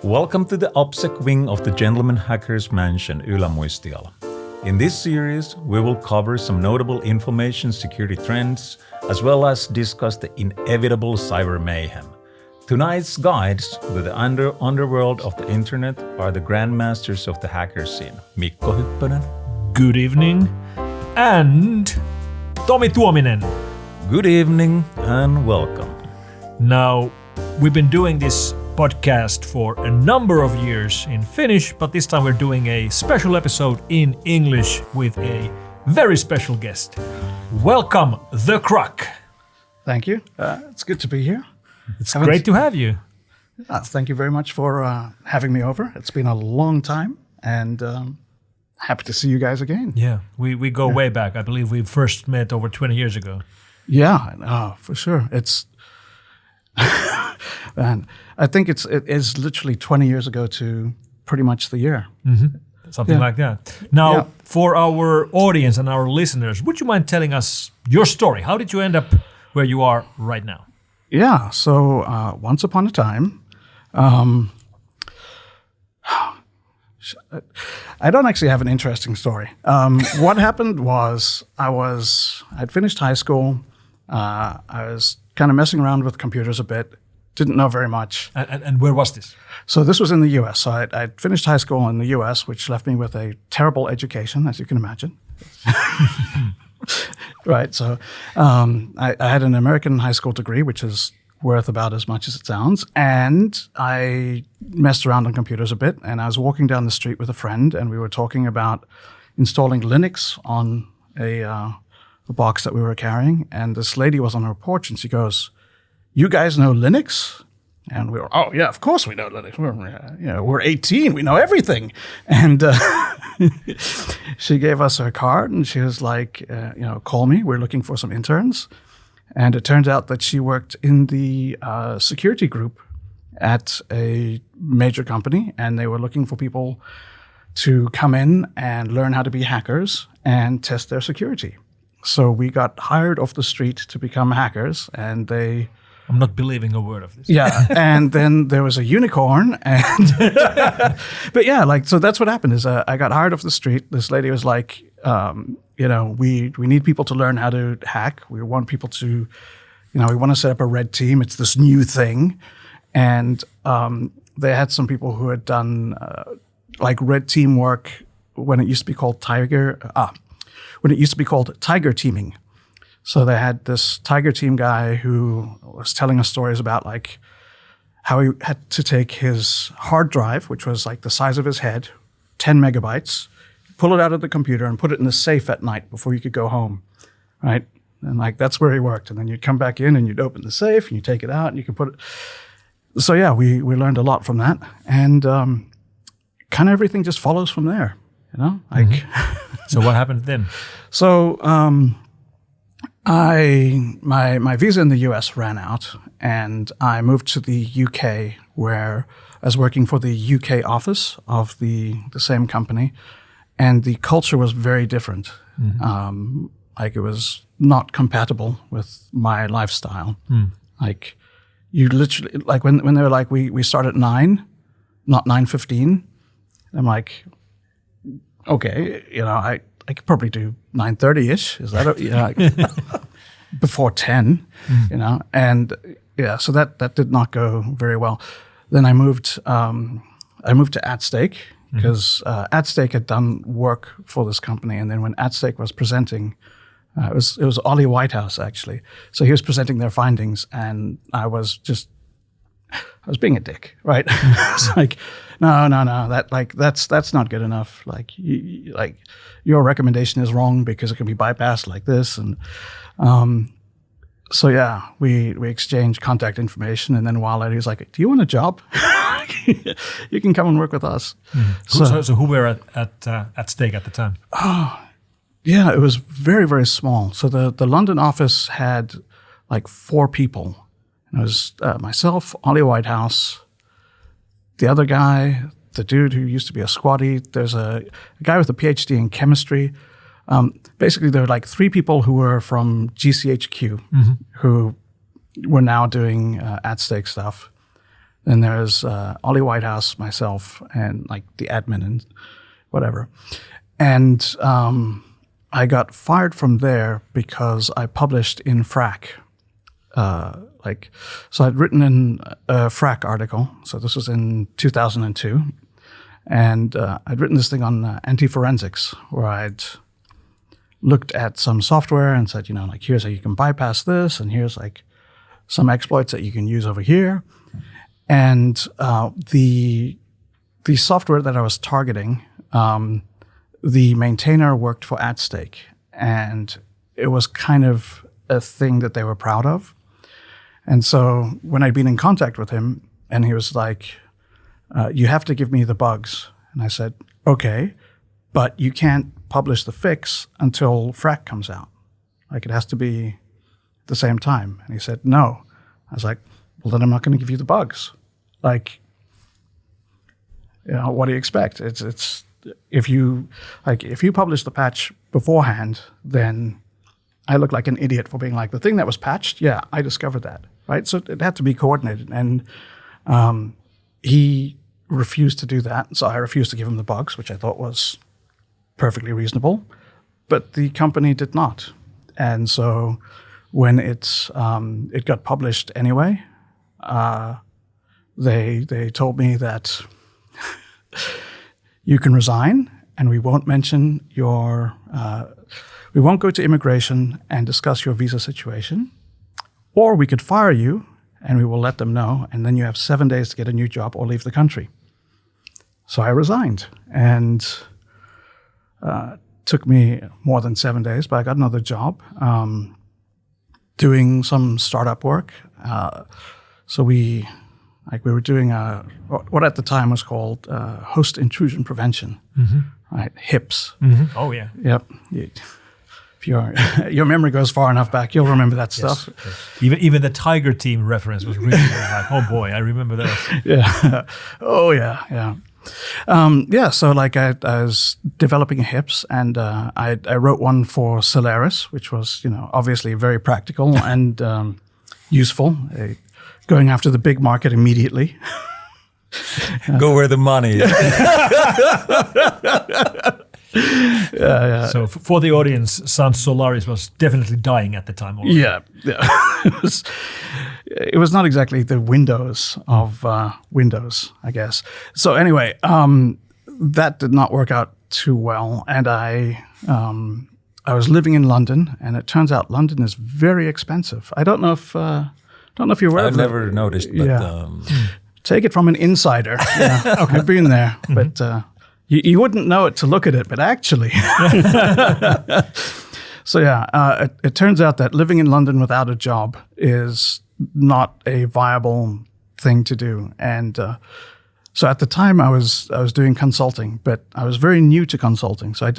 Welcome to the OPSEC wing of the Gentleman Hackers Mansion Ylämuistiala. In this series, we will cover some notable information security trends, as well as discuss the inevitable cyber mayhem. Tonight's guides to the underworld of the internet are the grandmasters of the hacker scene, Mikko Hyppönen. Good evening. And Tomi Tuominen. Good evening and welcome. Now, we've been doing this podcast for a number of years in Finnish, but this time we're doing a special episode in English with a very special guest. Welcome, the Grugq. Thank you. It's good to be here. It's great to have you. Thank you very much for having me over. It's been a long time, and happy to see you guys again. Yeah, we go way back. I believe we first met over 20 years ago. Yeah, for sure. It's and I think it is literally 20 years ago to pretty much the year. Mm-hmm. Something like that. Now, for our audience and our listeners, would you mind telling us your story? How did you end up where you are right now? Yeah, so once upon a time, I don't actually have an interesting story. What happened was I'd finished high school. I was kind of messing around with computers a bit, didn't know very much. And where was this? So this was in the U.S. So I'd finished high school in the U.S., which left me with a terrible education, as you can imagine. Right, so I had an American high school degree, which is worth about as much as it sounds, and I messed around on computers a bit, and I was walking down the street with a friend, and we were talking about installing Linux on a box that we were carrying, and this lady was on her porch, and she goes, "You guys know Linux?" And we were, "Oh yeah, of course we know Linux. We're 18, we know everything." And she gave us her card, and she was like, "Call me. We're looking for some interns." And it turned out that she worked in the security group at a major company, and they were looking for people to come in and learn how to be hackers and test their security. So we got hired off the street to become hackers, and they... I'm not believing a word of this. Yeah, and then there was a unicorn, and... But yeah, so that's what happened, is I got hired off the street. This lady was like... we need people to learn how to hack. We want people to, we want to set up a red team. It's this new thing. And they had some people who had done red team work when it used to be called tiger teaming. So they had this tiger team guy who was telling us stories about how he had to take his hard drive, which was like the size of his head, 10 megabytes, pull it out of the computer and put it in the safe at night before you could go home, right? And that's where he worked. And then you'd come back in and you'd open the safe and you take it out and you could put it. So yeah, we learned a lot from that. And kind of everything just follows from there, So what happened then? So my visa in the US ran out, and I moved to the UK, where I was working for the UK office of the same company. And the culture was very different. Mm-hmm. It was not compatible with my lifestyle. Mm. You literally, when they were we start at 9, not 9:15. I'm like, okay, I could probably do 9:30-ish. Is that before 10? Mm. And yeah, so that did not go very well. Then I moved to AtStake. Because AtStake had done work for this company, and then when AtStake was presenting, it was Ollie Whitehouse actually. So he was presenting their findings, and I was being a dick, right? It's like, no, that's not good enough. Your recommendation is wrong because it can be bypassed like this, and so yeah, we exchanged contact information, and then a while later he was like, "Do you want a job? You can come and work with us." Mm. So who were at stake at the time? Yeah, it was very, very small. So the London office had 4 people. And it was myself, Ollie Whitehouse, the other guy, the dude who used to be a squatty. There's a guy with a PhD in chemistry. Basically, there were 3 people who were from GCHQ, mm-hmm. who were now doing AtStake stuff. Then there's Ollie Whitehouse, myself, and like the admin and whatever. And I got fired from there because I published in Frack. So I'd written in a Frack article. So this was in 2002. And I'd written this thing on anti-forensics, where I'd looked at some software and said, like, here's how you can bypass this, and here's like some exploits that you can use over here. And the software that I was targeting, the maintainer worked for AtStake, and it was kind of a thing that they were proud of. And so when I'd been in contact with him, and he was like, you have to give me the bugs. And I said, okay, but you can't publish the fix until Frack comes out. Like, it has to be at the same time. And he said, no. I was like, well, then I'm not going to give you the bugs. Like, what do you expect? It's if you publish the patch beforehand, then I look like an idiot for being like, the thing that was patched, yeah, I discovered that, right? So it had to be coordinated. And he refused to do that. So I refused to give him the bugs, which I thought was perfectly reasonable. But the company did not. And so when it got published anyway, they told me that you can resign, and we won't mention your, we won't go to immigration and discuss your visa situation, or we could fire you and we will let them know, and then you have 7 days to get a new job or leave the country. So I resigned, and took me more than 7 days, but I got another job doing some startup work. So we were doing what at the time was called host intrusion prevention, right? HIPS. Mm-hmm. Oh yeah. Yep. If your memory goes far enough back, you'll remember that stuff. Yes. Even the Tiger Team reference was really like, oh boy, I remember that. Yeah. Oh yeah. Yeah. So like I was developing HIPS, and I wrote one for Solaris, which was obviously very practical and useful, going after the big market immediately. Go where the money is. Yeah. So for the audience, Sans Solaris was definitely dying at the time already. Yeah. It was not exactly the Windows of Windows, I guess. So anyway, that did not work out too well, and I was living in London, and it turns out London is very expensive. I don't know if you're aware of that. I've never noticed, but take it from an insider. Yeah, okay. I've been there, but you wouldn't know it to look at it, but actually. So it turns out that living in London without a job is not a viable thing to do. And so at the time I was doing consulting, but I was very new to consulting. So I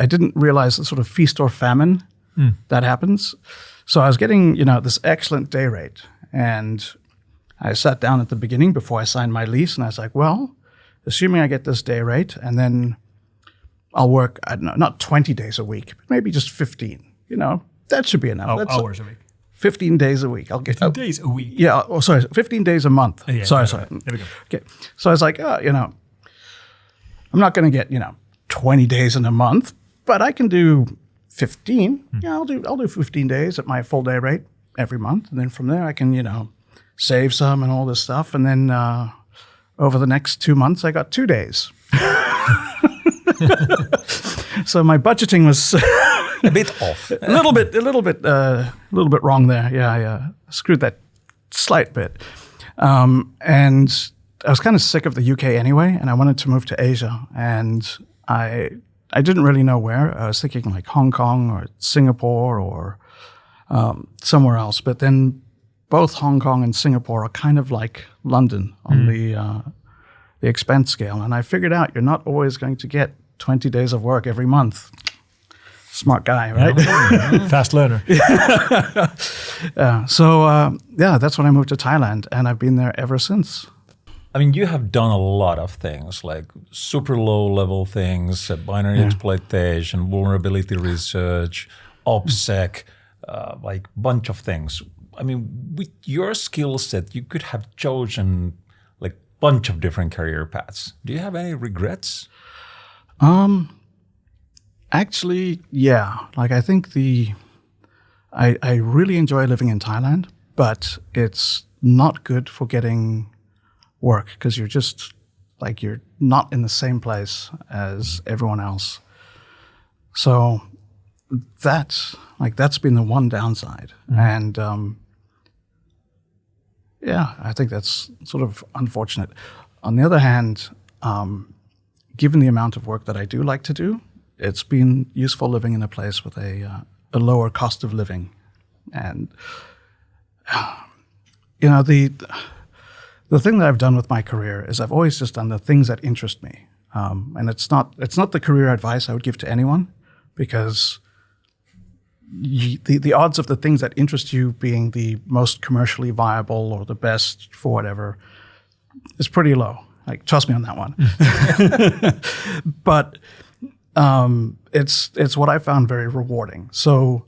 didn't realize the sort of feast or famine that happens. So I was getting, this excellent day rate. And I sat down at the beginning before I signed my lease, and I was like, well, assuming I get this day rate, and then I'll work, I don't know, not 20 days a week, but maybe just 15. That should be enough. Hours a week. 15 days a week. I'll get 15 days a week. Yeah. Oh, sorry. 15 days a month. Yeah, sorry. There we go. Okay. So I was like, I'm not going to get 20 days in a month, but I can do 15. Yeah, I'll do 15 days at my full day rate every month, and then from there I can save some and all this stuff, and then over the next 2 months I got 2 days. So my budgeting was a bit off, a little bit wrong there. Yeah, screwed that slight bit. And I was kind of sick of the UK anyway, and I wanted to move to Asia. And I didn't really know where. I was thinking like Hong Kong or Singapore or somewhere else. But then both Hong Kong and Singapore are kind of like London on the expense scale. And I figured out you're not always going to get 20 days of work every month. Smart guy, right? Fast learner. So that's when I moved to Thailand, and I've been there ever since. I mean, you have done a lot of things, like super low-level things, binary exploitation, vulnerability research, OPSEC, like bunch of things. I mean, with your skill set, you could have chosen like bunch of different career paths. Do you have any regrets? Actually, yeah. Like I think I really enjoy living in Thailand, but it's not good for getting work because you're not in the same place as everyone else. So that's been the one downside. And I think that's sort of unfortunate. On the other hand, given the amount of work that I do like to do, it's been useful living in a place with a lower cost of living. And the thing that I've done with my career is I've always just done the things that interest me. And it's not the career advice I would give to anyone, because the odds of the things that interest you being the most commercially viable or the best for whatever is pretty low. Like, trust me on that one. But it's what I found very rewarding. So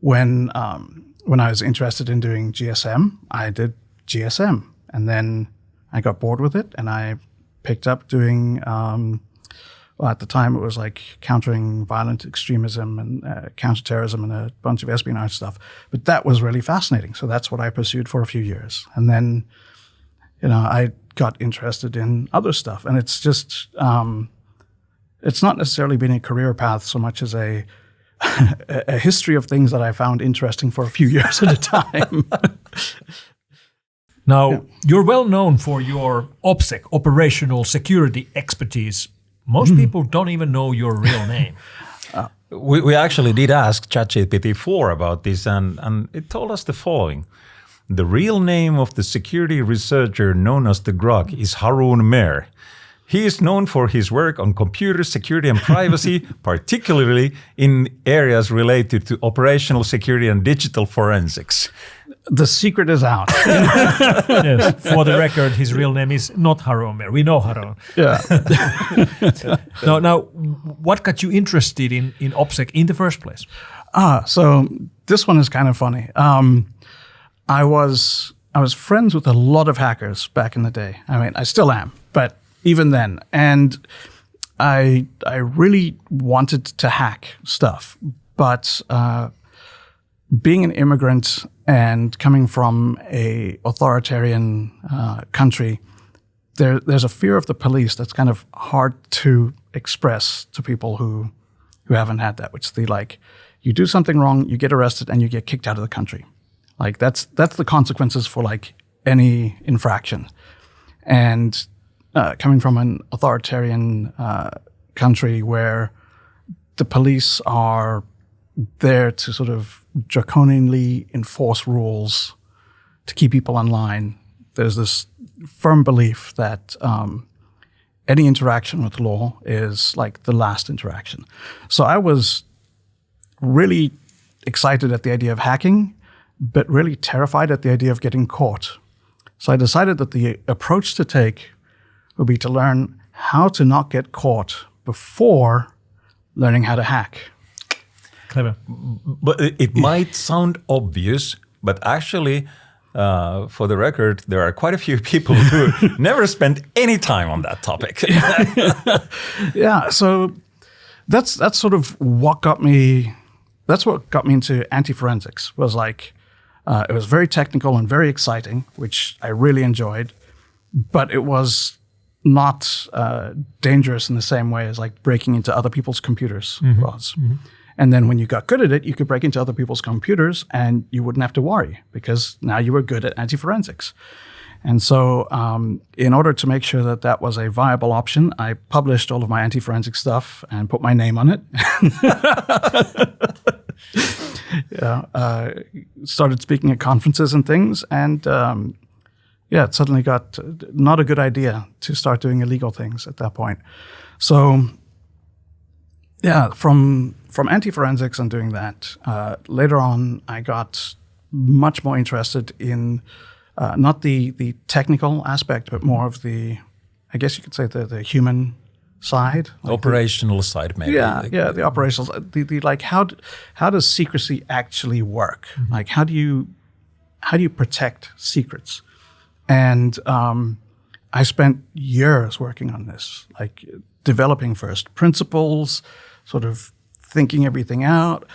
when I was interested in doing GSM, I did GSM, and then I got bored with it, and I picked up doing. At the time, it was like countering violent extremism and counterterrorism and a bunch of espionage stuff. But that was really fascinating. So that's what I pursued for a few years. And then, I got interested in other stuff. And it's just, it's not necessarily been a career path so much as a history of things that I found interesting for a few years at a time. Now, you're well known for your OPSEC, operational security expertise. Most people don't even know your real name. We actually did ask ChatGPT-4 about this, and it told us the following. The real name of the security researcher known as the Grugq is Haroon Mehr. He is known for his work on computer security and privacy, particularly in areas related to operational security and digital forensics. The secret is out. Yes. For the record, his real name is not Haroon Mehr. We know Haroon. Yeah. Now, what got you interested in OPSEC in the first place? So this one is kind of funny. I was friends with a lot of hackers back in the day. I mean, I still am, but even then. And I really wanted to hack stuff, but being an immigrant and coming from a authoritarian country, there's a fear of the police that's kind of hard to express to people who haven't had that, which they like, you do something wrong, you get arrested, and you get kicked out of the country. Like that's the consequences for like any infraction. And coming from an authoritarian country where the police are there to sort of draconianly enforce rules to keep people in line, there's this firm belief that any interaction with law is like the last interaction. So I was really excited at the idea of hacking, but really terrified at the idea of getting caught. So I decided that the approach to take would be to learn how to not get caught before learning how to hack. Clever. But it might sound obvious, but actually, for the record, there are quite a few people who never spent any time on that topic. Yeah, so that's sort of what got me. That's what got me into anti-forensics. Was like it was very technical and very exciting, which I really enjoyed, but it was not dangerous in the same way as like breaking into other people's computers was. Mm-hmm. And then when you got good at it, you could break into other people's computers and you wouldn't have to worry because now you were good at anti-forensics. And so in order to make sure that that was a viable option, I published all of my anti-forensic stuff and put my name on it. Started speaking at conferences and things. And it suddenly got not a good idea to start doing illegal things at that point. So from anti-forensics and doing that, later on I got much more interested in not the technical aspect, but more of the, I guess you could say the human side. Like operational side, maybe. The operational side. The like, how does secrecy actually work? Mm-hmm. Like, how do you how do you protect secrets? And I spent years working on this, like developing first principles, sort of thinking everything out.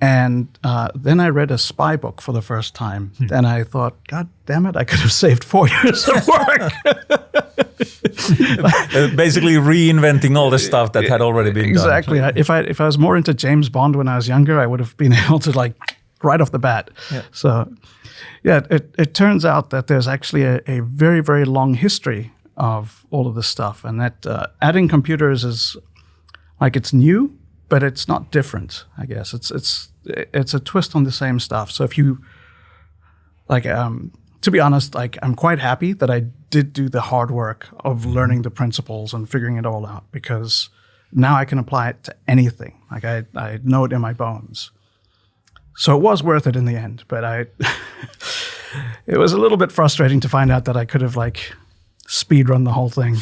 And then I read a spy book for the first time. And I thought, God damn it, I could have saved 4 years of work. Basically reinventing all the stuff that had already been exactly. done. If I was more into James Bond when I was younger, I would have been able to like right off the bat. Yeah. So yeah, it turns out that there's actually a very, very long history of all of this stuff. And that adding computers is like, it's new, but it's not different, I guess. It's a twist on the same stuff. So if you, like, to be honest, like, I'm quite happy that I did do the hard work of learning the principles and figuring it all out, because now I can apply it to anything. Like, I know it in my bones. So it was worth it in the end, but it was a little bit frustrating to find out that I could have, like, speed run the whole thing.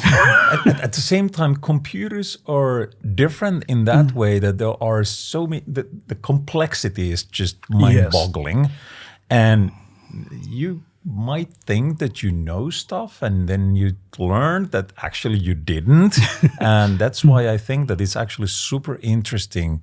At the same time, computers are different in that way, that there are so many, the complexity is just mind-boggling. Yes. And you might think that you know stuff, and then you learn that actually you didn't. And that's why I think that it's actually super interesting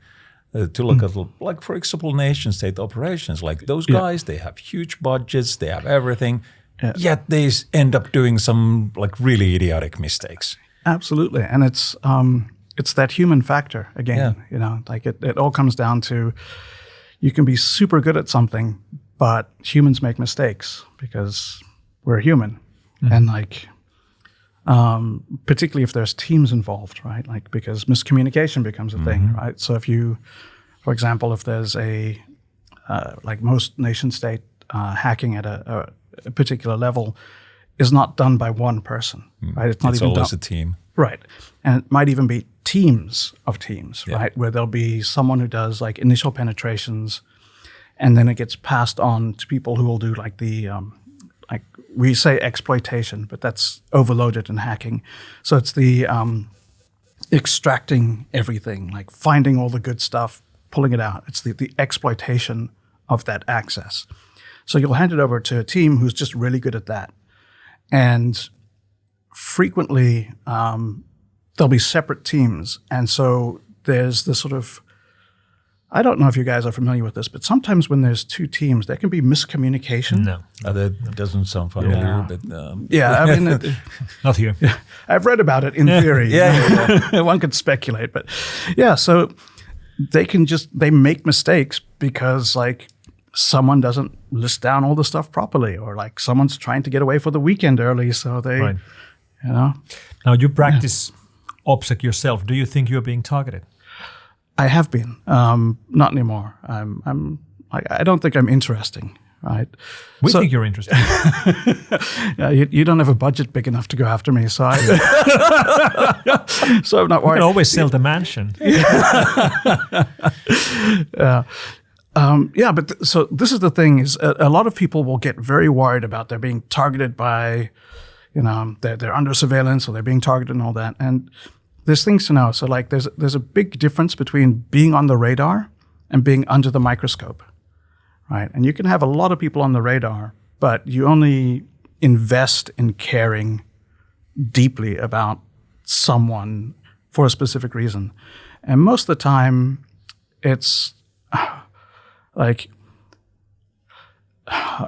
to look at, like, for example, nation-state operations. Like, those guys, they have huge budgets, they have everything. Yeah. Yet they end up doing some like really idiotic mistakes. Absolutely, and it's that human factor again. Yeah. You know, like it all comes down to, you can be super good at something, but humans make mistakes because we're human, and like particularly if there's teams involved, right? Like, because miscommunication becomes a thing, right? So if you, for example, if there's a like most nation state hacking at a particular level is not done by one person, right? It's not even always done. A team. Right. And it might even be teams of teams, right? Where there'll be someone who does like initial penetrations, and then it gets passed on to people who will do like the, like we say exploitation, but that's overloaded in hacking. So it's the extracting everything, like finding all the good stuff, pulling it out. It's the exploitation of that access. So you'll hand it over to a team who's just really good at that. And frequently, there'll be separate teams. And so there's this sort of, I don't know if you guys are familiar with this, but sometimes when there's two teams, there can be miscommunication. No. That doesn't sound familiar, but... yeah, I mean... Not here. Yeah, I've read about it in theory. One could speculate, but yeah, so they make mistakes because, like, someone doesn't list down all the stuff properly, or like someone's trying to get away for the weekend early, so they, you know. Now you practice OPSEC yourself. Do you think you're being targeted? I have been, not anymore. I don't think I'm interesting, right? We think you're interesting. Yeah, you don't have a budget big enough to go after me, so so I'm not worried. You can always sell the mansion. Yeah, but so this is the thing, is a lot of people will get very worried about they're being targeted by, you know, they're under surveillance, or they're being targeted and all that. And there's things to know. So like there's a big difference between being on the radar and being under the microscope, right? And you can have a lot of people on the radar, but you only invest in caring deeply about someone for a specific reason. And most of the time it's... Like,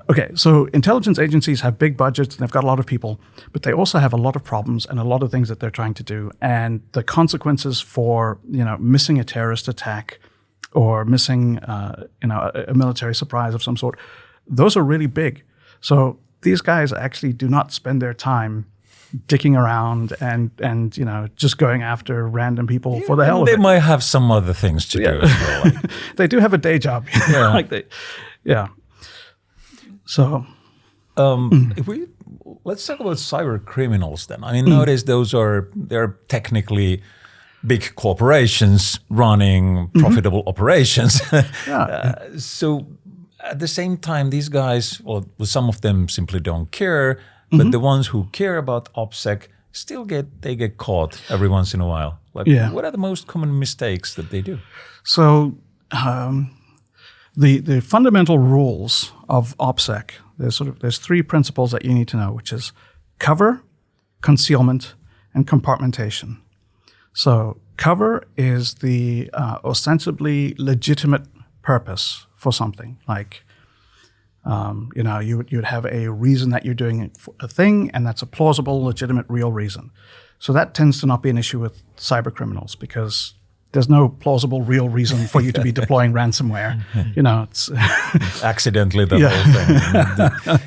okay, so intelligence agencies have big budgets and they've got a lot of people, but they also have a lot of problems and a lot of things that they're trying to do. And the consequences for, you know, missing a terrorist attack or missing, you know, a military surprise of some sort, those are really big. So these guys actually do not spend their time dicking around and you know, just going after random people for the hell of it. They might have some other things to do as well. Like. They do have a day job. So, let's talk about cyber criminals then. I mean, nowadays they're technically big corporations running profitable operations. So at the same time, these guys, well, some of them simply don't care. But the ones who care about OPSEC still get caught every once in a while. Like, what are the most common mistakes that they do? So the fundamental rules of OPSEC, there's three principles that you need to know, which is cover, concealment, and compartmentation. So cover is the ostensibly legitimate purpose for something. Like, you'd have a reason that you're doing a thing, and that's a plausible, legitimate, real reason. So that tends to not be an issue with cyber criminals because there's no plausible, real reason for you to be deploying ransomware. It's accidentally the whole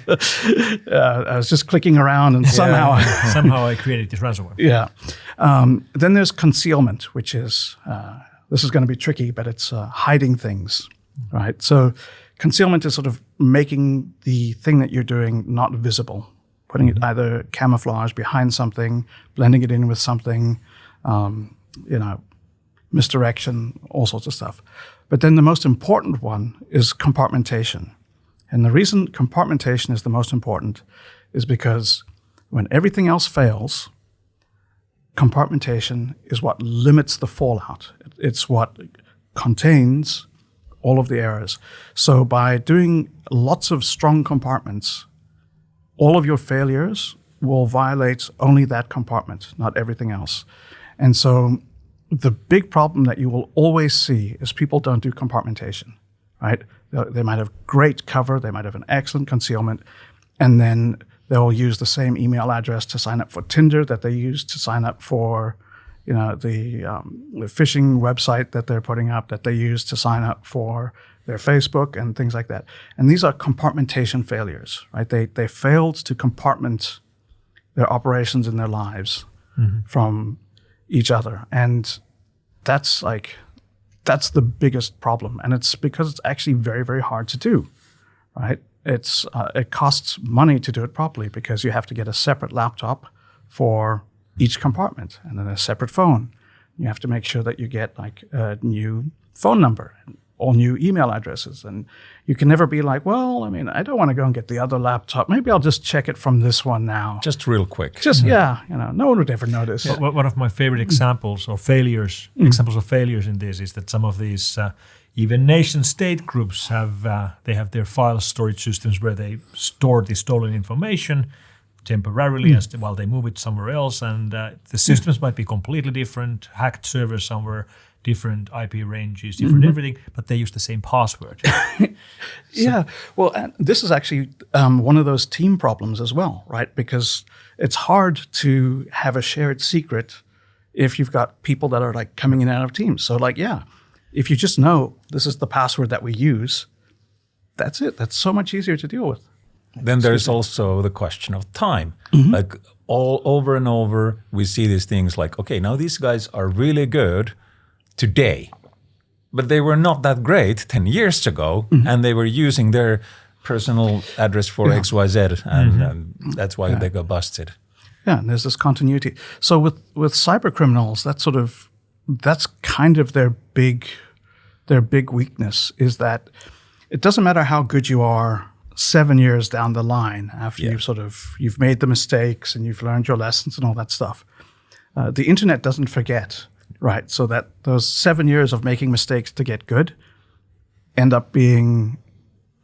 thing. I was just clicking around and somehow I created this ransomware. Yeah. Then there's concealment, which is this is going to be tricky, but it's hiding things, right? So concealment is sort of making the thing that you're doing not visible, putting it either camouflage behind something, blending it in with something, misdirection, all sorts of stuff. But then the most important one is compartmentation. And the reason compartmentation is the most important is because when everything else fails, compartmentation is what limits the fallout. It's what contains all of the errors. So by doing lots of strong compartments, all of your failures will violate only that compartment, not everything else. And so the big problem that you will always see is people don't do compartmentation, right? They might have great cover, they might have an excellent concealment, and then they'll use the same email address to sign up for Tinder that they use to sign up for, the phishing website that they're putting up, that they use to sign up for their Facebook and things like that. And these are compartmentation failures, right? They failed to compartment their operations in their lives from each other. And that's the biggest problem. And it's because it's actually very, very hard to do, right? It costs money to do it properly because you have to get a separate laptop for each compartment and then a separate phone. You have to make sure that you get like a new phone number and all new email addresses. And you can never be like, well, I don't want to go and get the other laptop. Maybe I'll just check it from this one now. Just real quick. No one would ever notice. One of my favorite examples of failures in this is that some of these even nation-state groups have their file storage systems where they store the stolen information temporarily while they move it somewhere else, and the systems might be completely different, hacked servers somewhere, different IP ranges, different everything, but they use the same password. Well, and this is actually one of those team problems as well, right? Because it's hard to have a shared secret if you've got people that are like coming in and out of teams. So if you just know this is the password that we use, that's it. That's so much easier to deal with. Then there's also the question of time. Like all over and over, we see these things like, okay, now these guys are really good today, but they were not that great 10 years ago, and they were using their personal address for XYZ, and that's why they got busted. Yeah, and there's this continuity. So with cyber criminals, that's kind of their big weakness is that it doesn't matter how good you are 7 years down the line after you've made the mistakes and you've learned your lessons and all that stuff. The internet doesn't forget, right? So that those 7 years of making mistakes to get good end up being,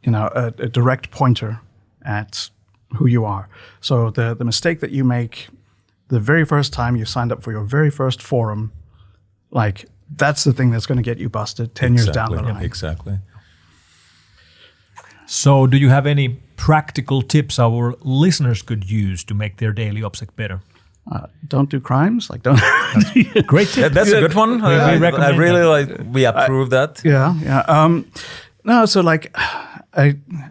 a direct pointer at who you are. So the mistake that you make the very first time you signed up for your very first forum, like that's the thing that's going to get you busted 10 years down the line. Exactly. So do you have any practical tips our listeners could use to make their daily OPSEC better? Don't do crimes. Don't. Great tip. That's a good one. I really we approve that. No, so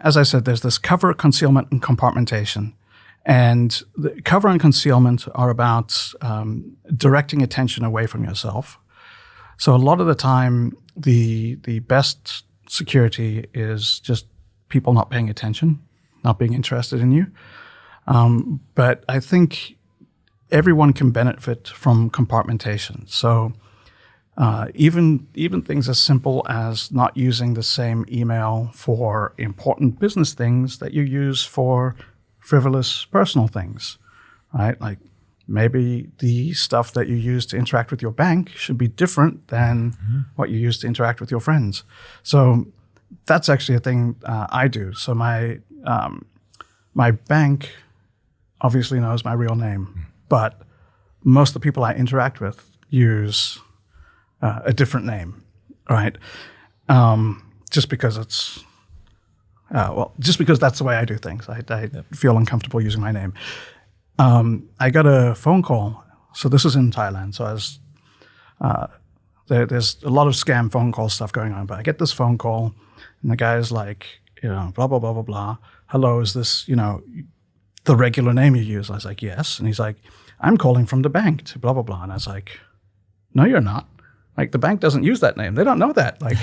as I said, there's this cover, concealment, and compartmentation. And the cover and concealment are about directing attention away from yourself. So a lot of the time, the best security is just people not paying attention, not being interested in you. But I think everyone can benefit from compartmentation. So even things as simple as not using the same email for important business things that you use for frivolous personal things, right? Like maybe the stuff that you use to interact with your bank should be different than what you use to interact with your friends. So that's actually a thing I do. So my bank obviously knows my real name, but most of the people I interact with use a different name, right? Just because it's, just because that's the way I do things. I feel uncomfortable using my name. I got a phone call. So this is in Thailand. So there's a lot of scam phone call stuff going on. But I get this phone call, and the guy's like, blah, blah, blah, blah, blah. Hello, is this, the regular name you use? I was like, yes. And he's like, I'm calling from the bank to blah, blah, blah. And I was like, no, you're not. Like, the bank doesn't use that name. They don't know that. Like,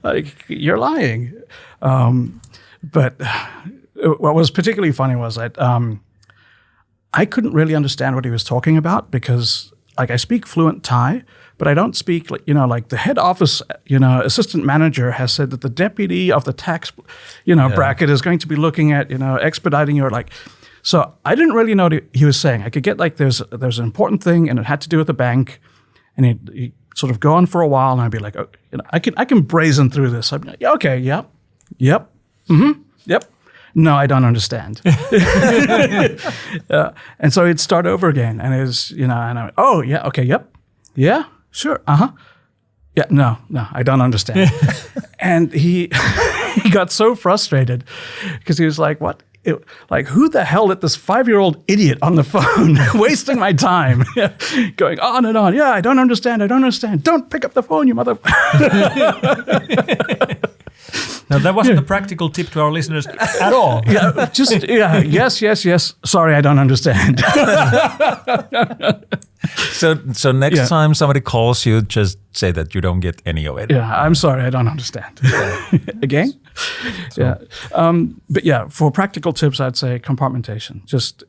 like you're lying. But what was particularly funny was that I couldn't really understand what he was talking about because, like, I speak fluent Thai, but I don't speak, like the head office, assistant manager has said that the deputy of the tax, bracket is going to be looking at, expediting your, like. So I didn't really know what he was saying. I could get, like, there's an important thing, and it had to do with the bank, and he'd sort of go on for a while, and I'd be like, oh, I can brazen through this. I'd be like, yeah, okay, yep, yep. No, I don't understand. And so he'd start over again, and it was, and I went, oh, yeah, okay, yep, yeah, sure, yeah, no, I don't understand. And he got so frustrated because he was like, what? Who the hell let this 5-year-old idiot on the phone wasting my time, going on and on. Yeah, I don't understand. Don't pick up the phone, you mother. Now, that wasn't a practical tip to our listeners at all. Yes. Sorry, I don't understand. So next time somebody calls you, just say that you don't get any of it. Yeah, I'm sorry, I don't understand. Again? Yeah. But yeah, for practical tips, I'd say compartmentation. Just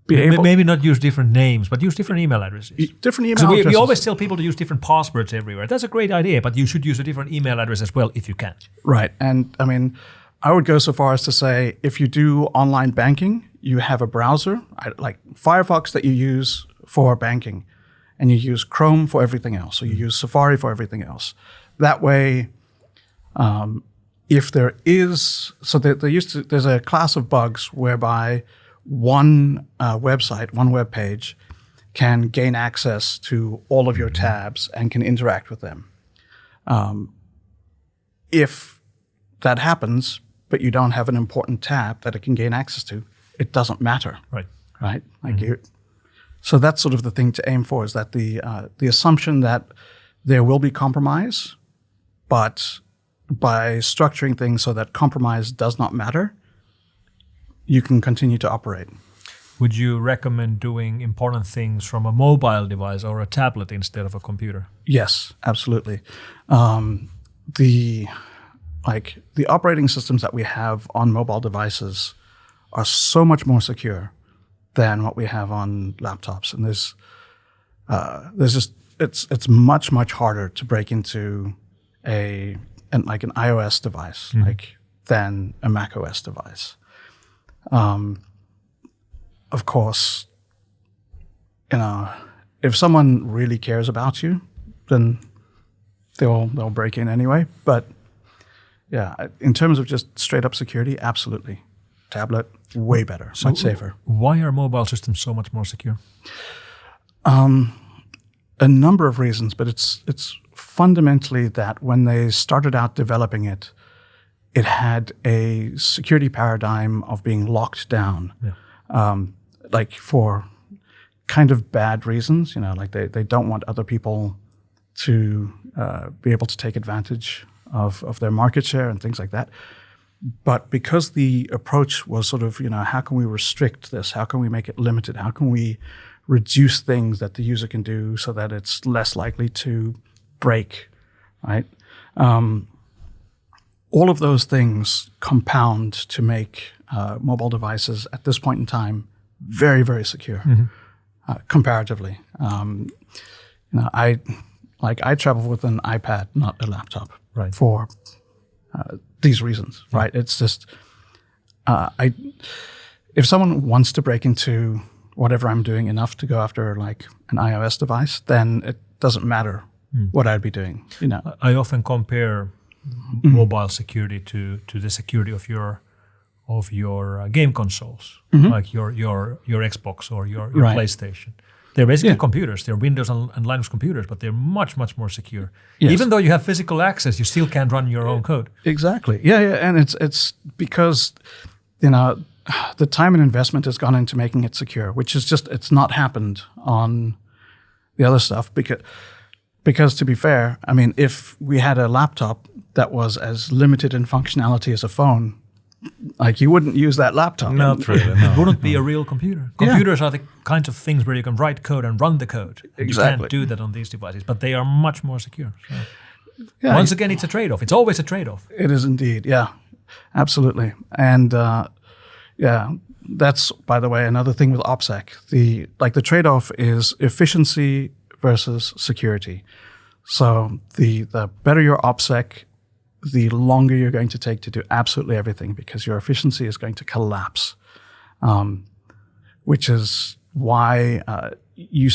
be able... Maybe not use different names, but use different email addresses. Different email addresses. We always tell people to use different passwords everywhere. That's a great idea, but you should use a different email address as well if you can. Right. And I mean, I would go so far as to say, if you do online banking, you have a browser, like Firefox that you use for banking, and you use Chrome for everything else. So you use Safari for everything else. That way, if there is, so there's a class of bugs whereby one website, one web page can gain access to all of your tabs and can interact with them. If that happens, but you don't have an important tab that it can gain access to, it doesn't matter. Right? Like so that's sort of the thing to aim for, is that the assumption that there will be compromise, but by structuring things so that compromise does not matter, you can continue to operate. Would you recommend doing important things from a mobile device or a tablet instead of a computer? Yes, absolutely. The operating systems that we have on mobile devices are so much more secure than what we have on laptops, and it's much harder to break into an iOS device than a Mac OS device. Of course, if someone really cares about you, then they'll break in anyway. But yeah, in terms of just straight up security, absolutely. Tablet, way better, much safer. Why are mobile systems so much more secure? A number of reasons, but it's fundamentally that when they started out developing it, it had a security paradigm of being locked down, for kind of bad reasons. They don't want other people to be able to take advantage of their market share and things like that. But because the approach was sort of, how can we restrict this? How can we make it limited? How can we reduce things that the user can do so that it's less likely to break, right? All of those things compound to make mobile devices at this point in time very, very secure, comparatively. I travel with an iPad, not a laptop, right? For these reasons, right? It's just, if someone wants to break into whatever I'm doing enough to go after like an iOS device, then it doesn't matter what I'd be doing. I often compare mobile security to the security of your game consoles, like your Xbox or your Right. PlayStation. They're basically Yeah. computers. They're Windows and Linux computers, but they're much, much more secure. Yes. Even though you have physical access, you still can't run your own code. Exactly. Yeah, and it's because the time and investment has gone into making it secure, which is just it's not happened on the other stuff because to be fair, I mean, if we had a laptop that was as limited in functionality as a phone, like you wouldn't use that laptop. Not really, It no. wouldn't be a real computer. Computers are the kinds of things where you can write code and run the code. You Exactly. can't do that on these devices, but they are much more secure. So Yeah, once again, it's a trade-off. It's always a trade-off. it is indeed. Yeah, absolutely. And that's, by the way, another thing with OPSEC. The trade-off is efficiency versus security. So the better your OPSEC, the longer you're going to take to do absolutely everything because your efficiency is going to collapse, which is why you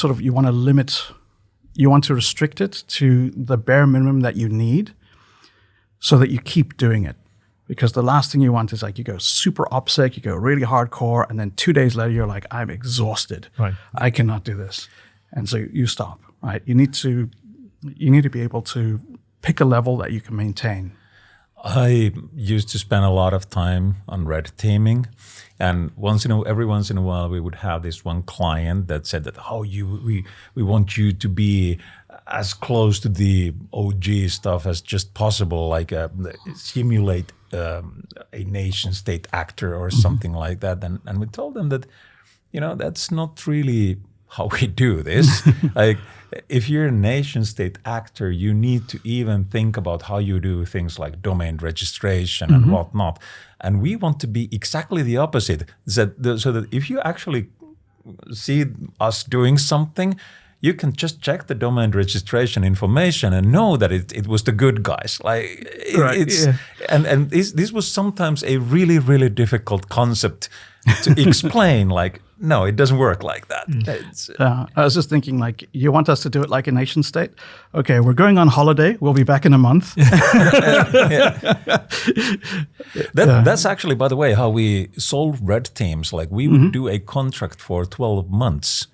want to restrict it to the bare minimum that you need so that you keep doing it. Because the last thing you want is like you go super OPSEC, you go really hardcore, and then 2 days later you're like, I'm exhausted. Right. I cannot do this. And so you stop, right? You need to be able to pick a level that you can maintain. I used to spend a lot of time on red teaming, and every once in a while we would have this one client that said that, we want you to be as close to the OG stuff as just possible, like simulate a nation state actor or something like that. And we told them that, that's not really how we do this. Like, if you're a nation state actor, you need to even think about how you do things like domain registration and whatnot. And we want to be exactly the opposite. So that if you actually see us doing something, you can just check the domain registration information and know that it was the good guys. Like and this was sometimes a really, really difficult concept to explain. Like, no, it doesn't work like that. I was just thinking, like, you want us to do it like a nation state? Okay, we're going on holiday. We'll be back in a month. That's actually, by the way, how we solve red teams. Like, we would do a contract for 12 months.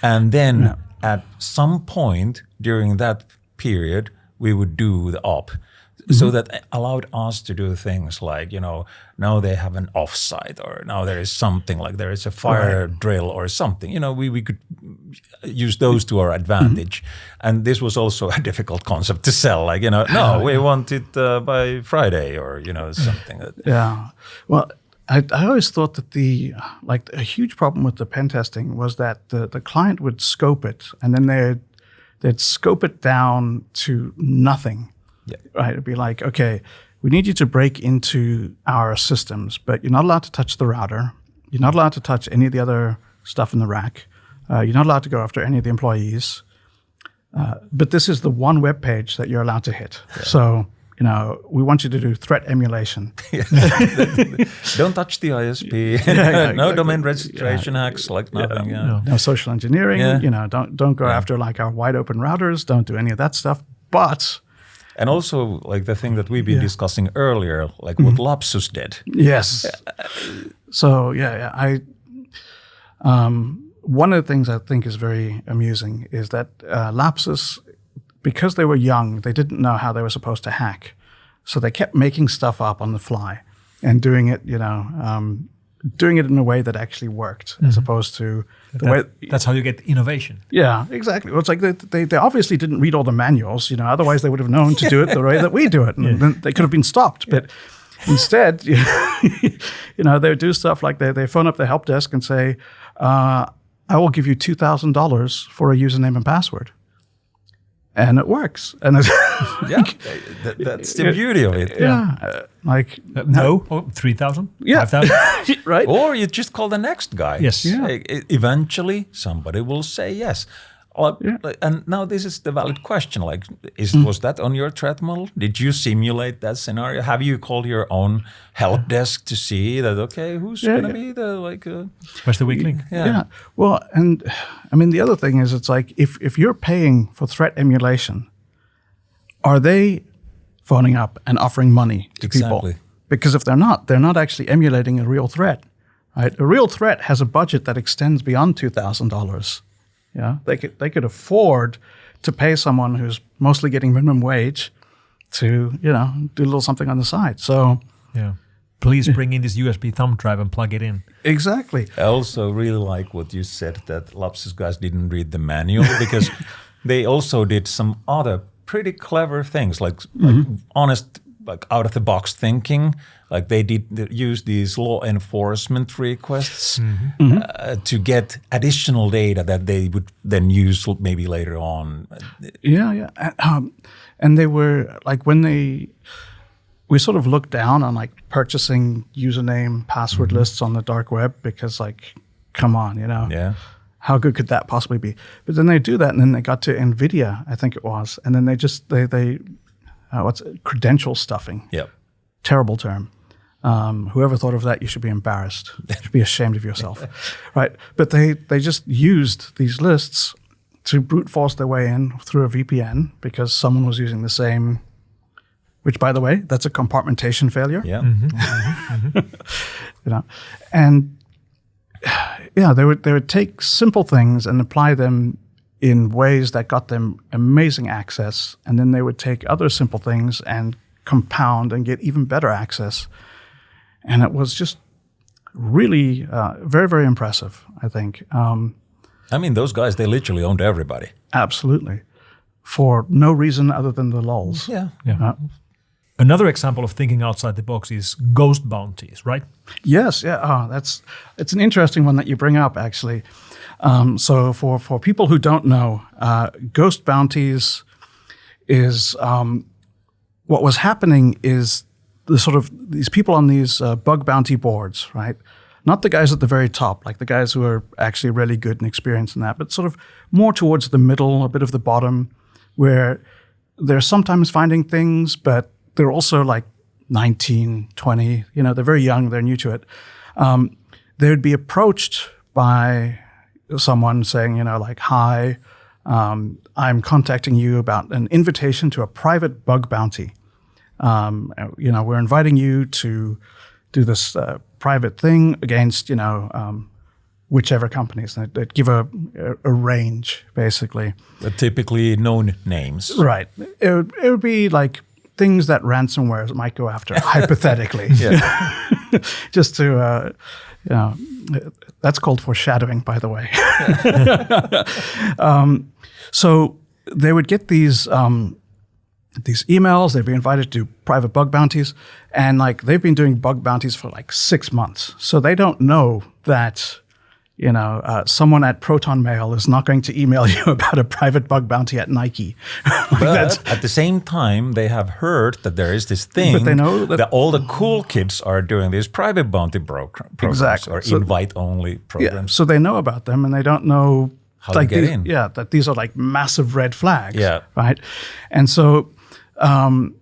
And then at some point during that period, we would do the op. So that allowed us to do things like, now they have an offsite, or now there is something like there is a fire drill or something. We could use those to our advantage. And this was also a difficult concept to sell. Like, no, we want it by Friday, or, something. Yeah. Well, I always thought that a huge problem with the pen testing was that the client would scope it, and then they'd scope it down to nothing. Yeah. Right. It'd be like, okay, we need you to break into our systems, but you're not allowed to touch the router. You're not allowed to touch any of the other stuff in the rack. You're not allowed to go after any of the employees. But this is the one web page that you're allowed to hit. Yeah. So, we want you to do threat emulation. Don't touch the ISP. No domain registration hacks, like nothing. No social engineering. Don't go after like our wide open routers. Don't do any of that stuff. But and also, like the thing that we've been discussing earlier, like what Lapsus did. Yes. So one of the things I think is very amusing is that Lapsus, because they were young, they didn't know how they were supposed to hack, so they kept making stuff up on the fly and doing it, doing it in a way that actually worked, as opposed to that's how you get innovation. Yeah, exactly. Well, it's like they obviously didn't read all the manuals, otherwise they would have known to do it the way that we do it, and then they could have been stopped. But instead, they would do stuff like they phone up the help desk and say, I will give you $2,000 for a username and password. And it works. And that's the beauty of it. No, 3,000? Yeah. 5,000? Right. Or you just call the next guy. Yes. Yeah. Eventually, somebody will say yes. And now this is the valid question. Like, was that on your threat model? Did you simulate that scenario? Have you called your own help desk to see that, okay, who's going to be the, where's the weak link? Yeah. Well, and I mean, the other thing is, it's like, if you're paying for threat emulation, are they phoning up and offering money to Exactly. people. Because if they're not actually emulating a real threat, right? A real threat has a budget that extends beyond $2,000. Yeah, they could afford to pay someone who's mostly getting minimum wage to, do a little something on the side. So, Yeah. Please bring in this USB thumb drive and plug it in. exactly. I also really like what you said, that Lapsus guys didn't read the manual, because they also did some other pretty clever things, like honest, like out of the box thinking. Like they use these law enforcement requests to get additional data that they would then use maybe later on. Yeah. And they were like, we sort of looked down on like purchasing username, password lists on the dark web, because like, come on, Yeah. how good could that possibly be? But then they do that, and then they got to NVIDIA, I think it was, and then they what's it? Credential stuffing. Yep. Terrible term. Whoever thought of that, you should be embarrassed. You should be ashamed of yourself, right? But they just used these lists to brute force their way in through a VPN, because someone was using the same. Which, by the way, that's a compartmentation failure. Yeah. And they would take simple things and apply them in ways that got them amazing access, and then they would take other simple things and compound and get even better access. And it was just really very, very impressive, I think. I mean, those guys, they literally owned everybody. Absolutely. For no reason other than the lulz. Yeah. Another example of thinking outside the box is ghost bounties, right? Yes, yeah. It's an interesting one that you bring up, actually. So for people who don't know, ghost bounties is what was happening is the sort of these people on these bug bounty boards, right? Not the guys at the very top, like the guys who are actually really good and experienced in that, but sort of more towards the middle, a bit of the bottom, where they're sometimes finding things, but they're also like 19, 20, they're very young, they're new to it. They would be approached by someone saying, like, hi, I'm contacting you about an invitation to a private bug bounty. We're inviting you to do this private thing against, whichever companies. They'd give a range, basically. Typically known names. Right. It would be like things that ransomware might go after, hypothetically. Just to, that's called foreshadowing, by the way. So they would get these emails, they'd be invited to private bug bounties, and like they've been doing bug bounties for like 6 months. So they don't know that, someone at Proton Mail is not going to email you about a private bug bounty at Nike. But at the same time, they have heard that there is this thing But they know that all the cool kids are doing these private bounty programs Exactly. or So- invite-only programs. Yeah, so they know about them, and they don't know How to get in. Yeah, that these are like massive red flags. Yeah. Right. And so, so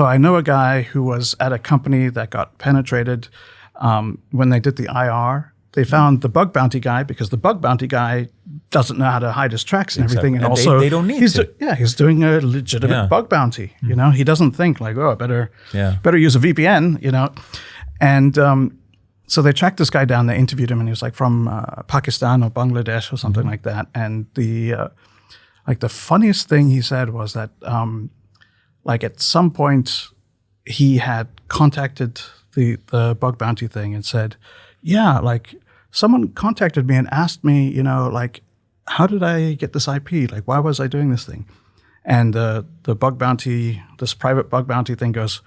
I know a guy who was at a company that got penetrated when they did the IR. They found the bug bounty guy because the bug bounty guy doesn't know how to hide his tracks and everything, and And also they don't need to. He's doing a legitimate Yeah. bug bounty. He doesn't think like, I Yeah. better use a VPN. And so they tracked this guy down. They interviewed him, and he was like from Pakistan or Bangladesh or something like that. And the funniest thing he said was that at some point he had contacted the bug bounty thing and said, yeah, like someone contacted me and asked me, how did I get this IP? Like, why was I doing this thing? And the bug bounty, this private bug bounty thing goes,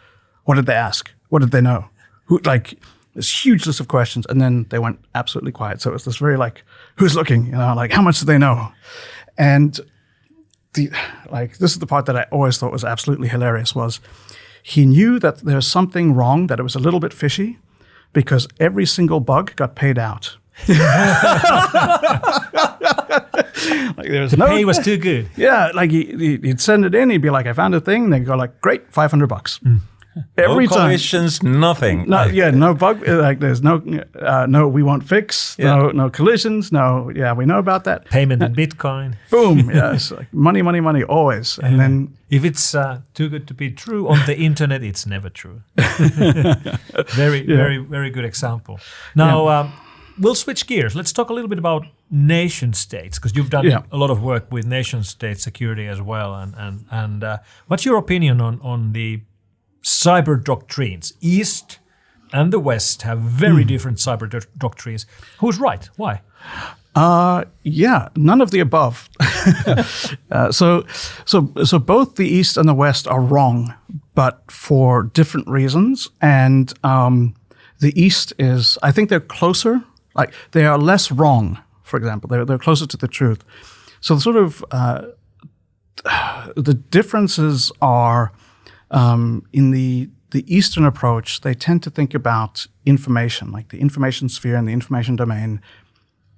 what did they ask? What did they know? Who, like, this huge list of questions, and then they went absolutely quiet. So it was this very who's looking? How much do they know? And this is the part that I always thought was absolutely hilarious. Was he knew that there was something wrong, that it was a little bit fishy, because every single bug got paid out. The pay was too good. Yeah, he'd send it in. He'd be like, I found a thing. They'd go like, great, $500. Every no time. collisions, nothing. No bug. Like there's no we won't fix. Yeah. No collisions. No, we know about that. Payment in Bitcoin. Boom. Yes, like money always. And then If it's too good to be true on the internet, it's never true. Very good example. Now we'll switch gears. Let's talk a little bit about nation states, because you've done a lot of work with nation state security as well. And what's your opinion on the cyber doctrines? East and the West have very different cyber doctrines. Who's right? Why? None of the above. So both the East and the West are wrong, but for different reasons. And the East is, I think they're closer. Like they are less wrong. For example, they're closer to the truth. So sort of the differences are in the Eastern approach. They tend to think about information, like the information sphere and the information domain,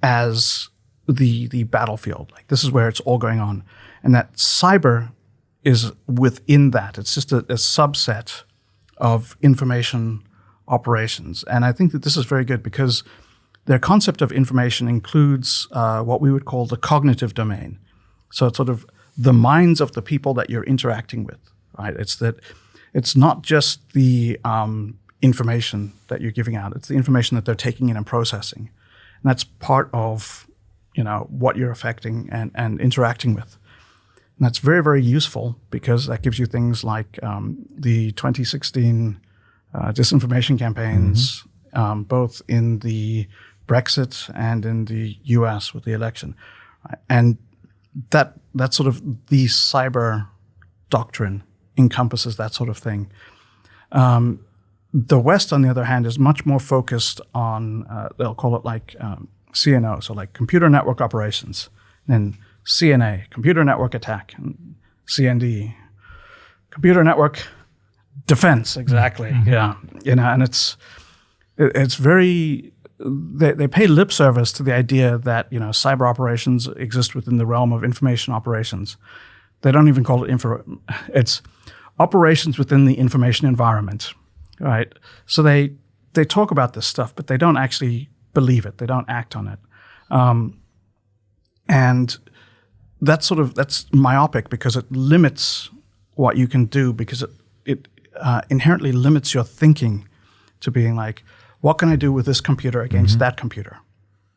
as the battlefield. Like this is where it's all going on. And that cyber is within that. It's just a subset of information operations. And I think that this is very good because their concept of information includes what we would call the cognitive domain. So it's sort of the minds of the people that you're interacting with, right? It's not just the information that you're giving out. It's the information that they're taking in and processing. And that's part of, what you're affecting and interacting with. And that's very, very useful because that gives you things like the 2016 disinformation campaigns, both in the Brexit and in the US with the election. And that's sort of the cyber doctrine encompasses that sort of thing. The West, on the other hand, is much more focused on, they'll call it like CNO, so like computer network operations, and then CNA, computer network attack, and CND, computer network defense, exactly. And it's very, they pay lip service to the idea that, cyber operations exist within the realm of information operations. They don't even call it it's operations within the information environment, right? So they talk about this stuff, but they don't actually believe it. They don't act on it. And that's myopic because it limits what you can do, because it inherently limits your thinking to being like, what can I do with this computer against that computer,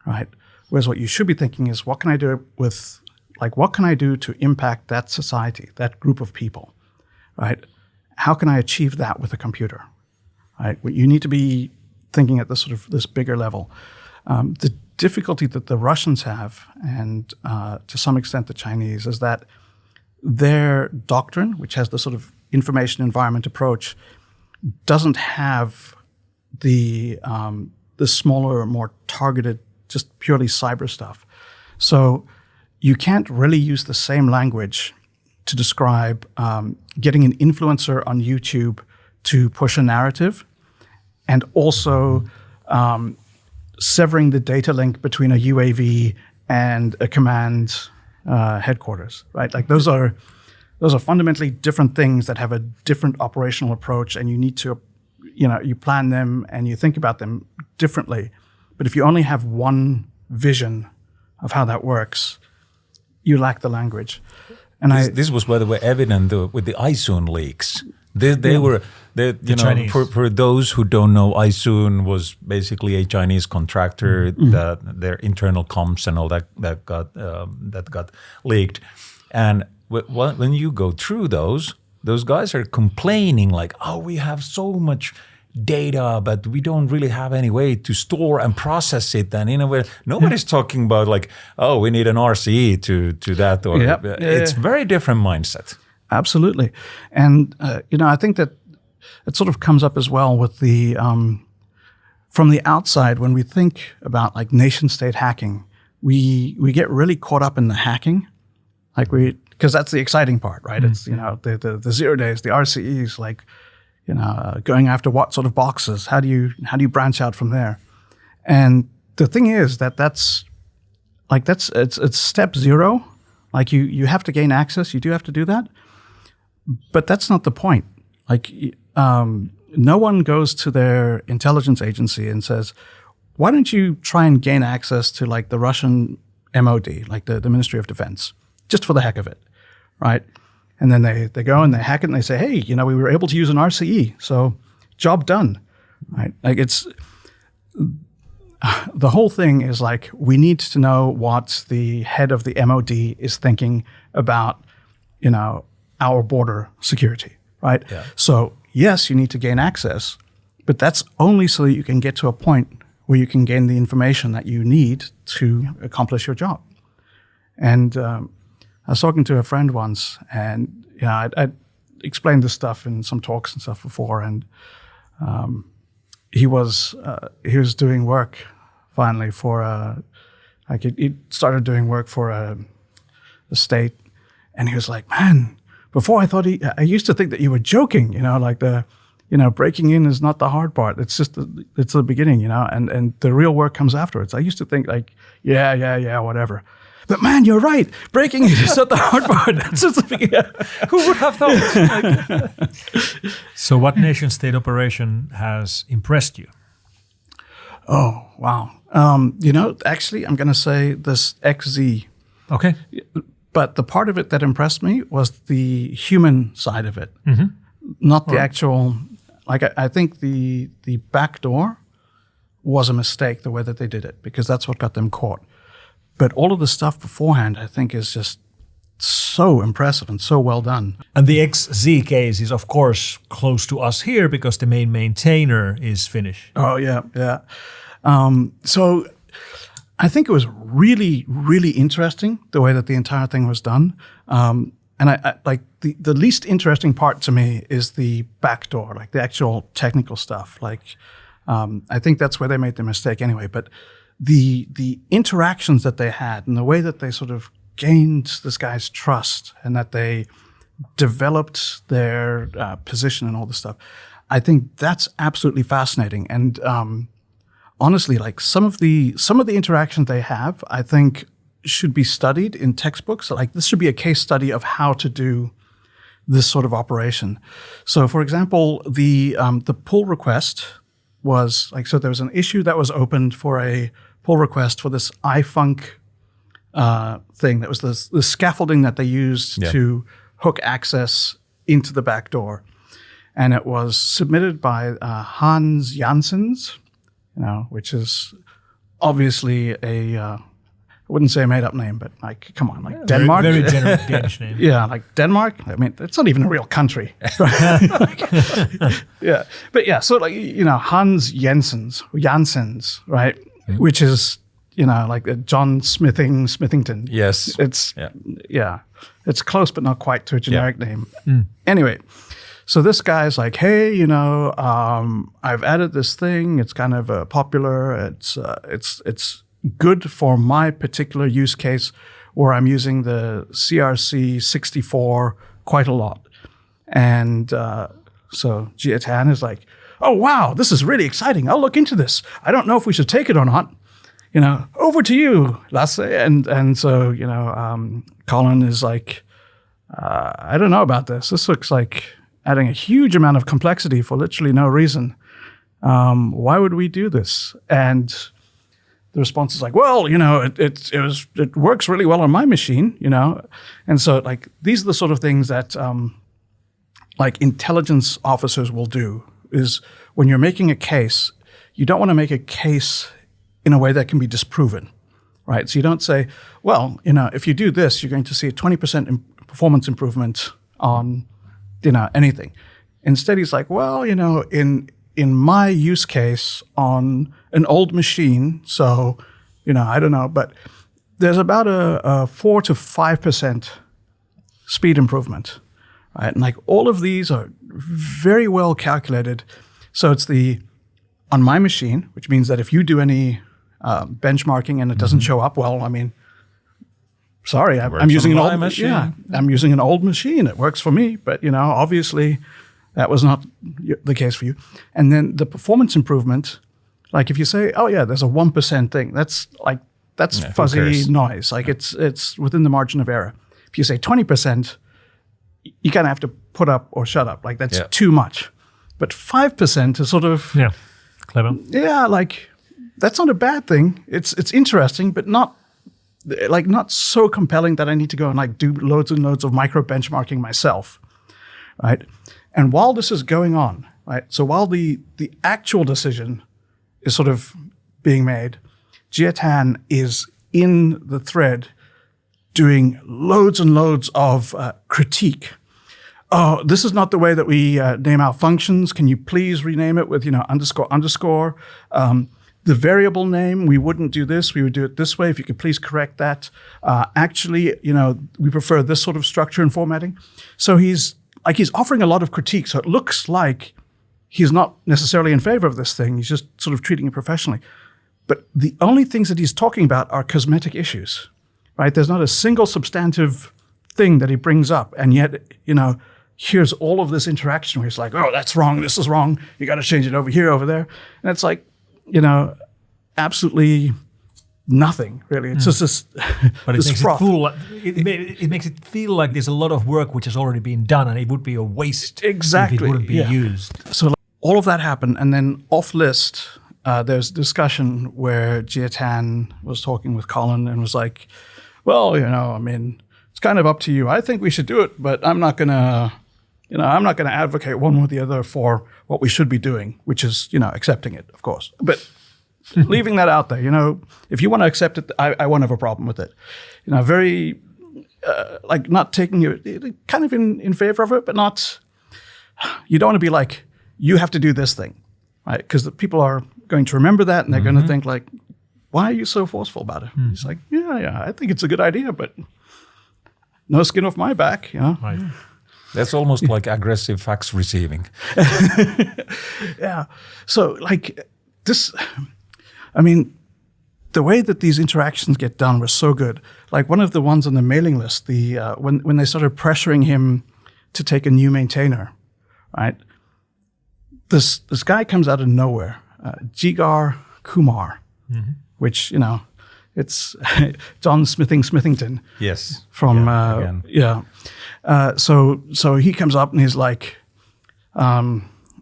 right? Whereas what you should be thinking is, what can I do to impact that society, that group of people, right? How can I achieve that with a computer, right? You need to be thinking at this bigger level. The difficulty that the Russians have, and to some extent the Chinese, is that their doctrine, which has the sort of information environment approach, doesn't have the smaller, more targeted, just purely cyber stuff. So you can't really use the same language to describe getting an influencer on YouTube to push a narrative, and also severing the data link between a UAV and a command headquarters, right? Like those are fundamentally different things that have a different operational approach, and you need to, you plan them and you think about them differently. But if you only have one vision of how that works, you lack the language. And this was, by the way, evident with the iSoon leaks. They were, for those who don't know, iSoon was basically a Chinese contractor that their internal comms and all that got leaked. And when you go through those guys are complaining like, oh, we have so much data, but we don't really have any way to store and process it. And in a way, nobody's talking about like, oh, we need an RCE to that. Or it's very different mindset. Absolutely. And, I think that it sort of comes up as well with the, from the outside, when we think about like nation state hacking, we get really caught up in the hacking, because that's the exciting part, right? It's, the 0 days, the RCEs, like, going after what sort of boxes, how do you branch out from there? And the thing is that's it's step zero. Like you have to gain access. You do have to do that. But that's not the point. Like no one goes to their intelligence agency and says, why don't you try and gain access to like the Russian MOD, like the Ministry of Defense, just for the heck of it, right? And then they go and they hack it and they say, hey, you know, we were able to use an RCE, so job done, right? Like it's, the whole thing is like, we need to know what the head of the MOD is thinking about, you know, our border security, right? Yeah. So yes, you need to gain access, but that's only so that you can get to a point where you can gain the information that you need to accomplish your job. And I was talking to a friend once, and I'd explained this stuff in some talks and stuff before, and he was doing work finally for he started doing work for a state, and he was like, man, before I used to think that you were joking, you know, like breaking in is not the hard part. It's just it's the beginning, you know, and the real work comes afterwards. I used to think like, yeah, whatever. But man, you're right. Breaking in is not the hard part. That's just the beginning. Who would have thought? So what nation state operation has impressed you? Oh, wow. You know, actually, I'm going to say this XZ. Okay. But the part of it that impressed me was the human side of it, not the actual. Like I think the back door was a mistake, the way that they did it, because that's what got them caught. But all of the stuff beforehand, I think, is just so impressive and so well done. And the XZ case is, of course, close to us here because the main maintainer is Finnish. Oh, yeah. So I think it was really, really interesting the way that the entire thing was done. And I like the least interesting part to me is the back door, like the actual technical stuff. Like I think that's where they made the mistake anyway. But the interactions that they had and the way that they sort of gained this guy's trust and that they developed their position and all this stuff, I think that's absolutely fascinating. And honestly, like some of the interactions they have, I think should be studied in textbooks. Like this should be a case study of how to do this sort of operation. So, for example, the pull request was like, so there was an issue that was opened for a pull request for this iFunk thing. That was the scaffolding that they used to hook access into the back door. And it was submitted by Hans Janssens, you know, which is obviously I wouldn't say a made-up name, but like, come on, like Denmark. Very generic Danish name. Yeah, like Denmark. I mean, it's not even a real country. Yeah, but yeah, so like, you know, Hans Janssens, right? Mm-hmm. Which is, you know, like John Smithington. Yes. It's close, but not quite to a generic name. Mm. Anyway, so this guy's like, hey, you know, I've added this thing. It's kind of popular. It's good for my particular use case where I'm using the CRC64 quite a lot. And so Jiatan is like, oh, wow, this is really exciting. I'll look into this. I don't know if we should take it or not. You know, over to you, Lasse. And so, you know, Colin is like, I don't know about this. This looks like adding a huge amount of complexity for literally no reason. Why would we do this? And the response is like, well, you know, it works really well on my machine, you know. And so, like, these are the sort of things that, like, intelligence officers will do, is when you're making a case, you don't want to make a case in a way that can be disproven, right? So you don't say, well, you know, if you do this, you're going to see a 20% performance improvement on, you know, anything. Instead, he's like, well, you know, in my use case on an old machine, so, you know, I don't know, but there's about a 4 to 5% speed improvement, right? And like all of these are very well calculated. So it's on my machine, which means that if you do any benchmarking and it doesn't show up, well, I mean, sorry, I'm using an old machine. Yeah, I'm using an old machine. It works for me, but, you know, obviously that was not the case for you. And then the performance improvement, like if you say, oh yeah, there's a 1% thing, that's fuzzy noise. Like it's within the margin of error. If you say 20%, you kind of have to put up or shut up. Like that's too much. But 5% is sort of clever. Yeah, like that's not a bad thing. It's interesting, but not so compelling that I need to go and like do loads and loads of micro benchmarking myself, right? And while this is going on, right? So while the actual decision is sort of being made, Jia is in the thread doing loads and loads of critique. Oh, this is not the way that we name our functions. Can you please rename it with, __? The variable name, we wouldn't do this. We would do it this way. If you could please correct that. Actually, we prefer this sort of structure and formatting. So he's offering a lot of critique. So it looks like he's not necessarily in favor of this thing. He's just sort of treating it professionally. But the only things that he's talking about are cosmetic issues, right? There's not a single substantive thing that he brings up. And yet, here's all of this interaction where he's like, oh, that's wrong. This is wrong. You got to change it over here, over there. And it's like, absolutely nothing really. It's just this, but it this makes froth. It makes it feel like there's a lot of work which has already been done, and it would be a waste if it wouldn't be used. So all of that happened, and then off list, there's discussion where Jia was talking with Colin and was like, well, it's kind of up to you. I think we should do it, but I'm not gonna advocate one or the other for what we should be doing, which is, accepting it, of course. But leaving that out there, if you want to accept it, I won't have a problem with it. Very, not taking it, kind of in favor of it, but not, you don't want to be like, you have to do this thing, right? Because the people are going to remember that, and they're going to think like, why are you so forceful about it? It's like, yeah, I think it's a good idea, but no skin off my back, Right. That's almost like aggressive fax receiving. Yeah. So this, the way that these interactions get done was so good. Like one of the ones on the mailing list, when they started pressuring him to take a new maintainer, right? This guy comes out of nowhere, Jigar Kumar, which, it's John Smithington. Yes. From so he comes up and he's like,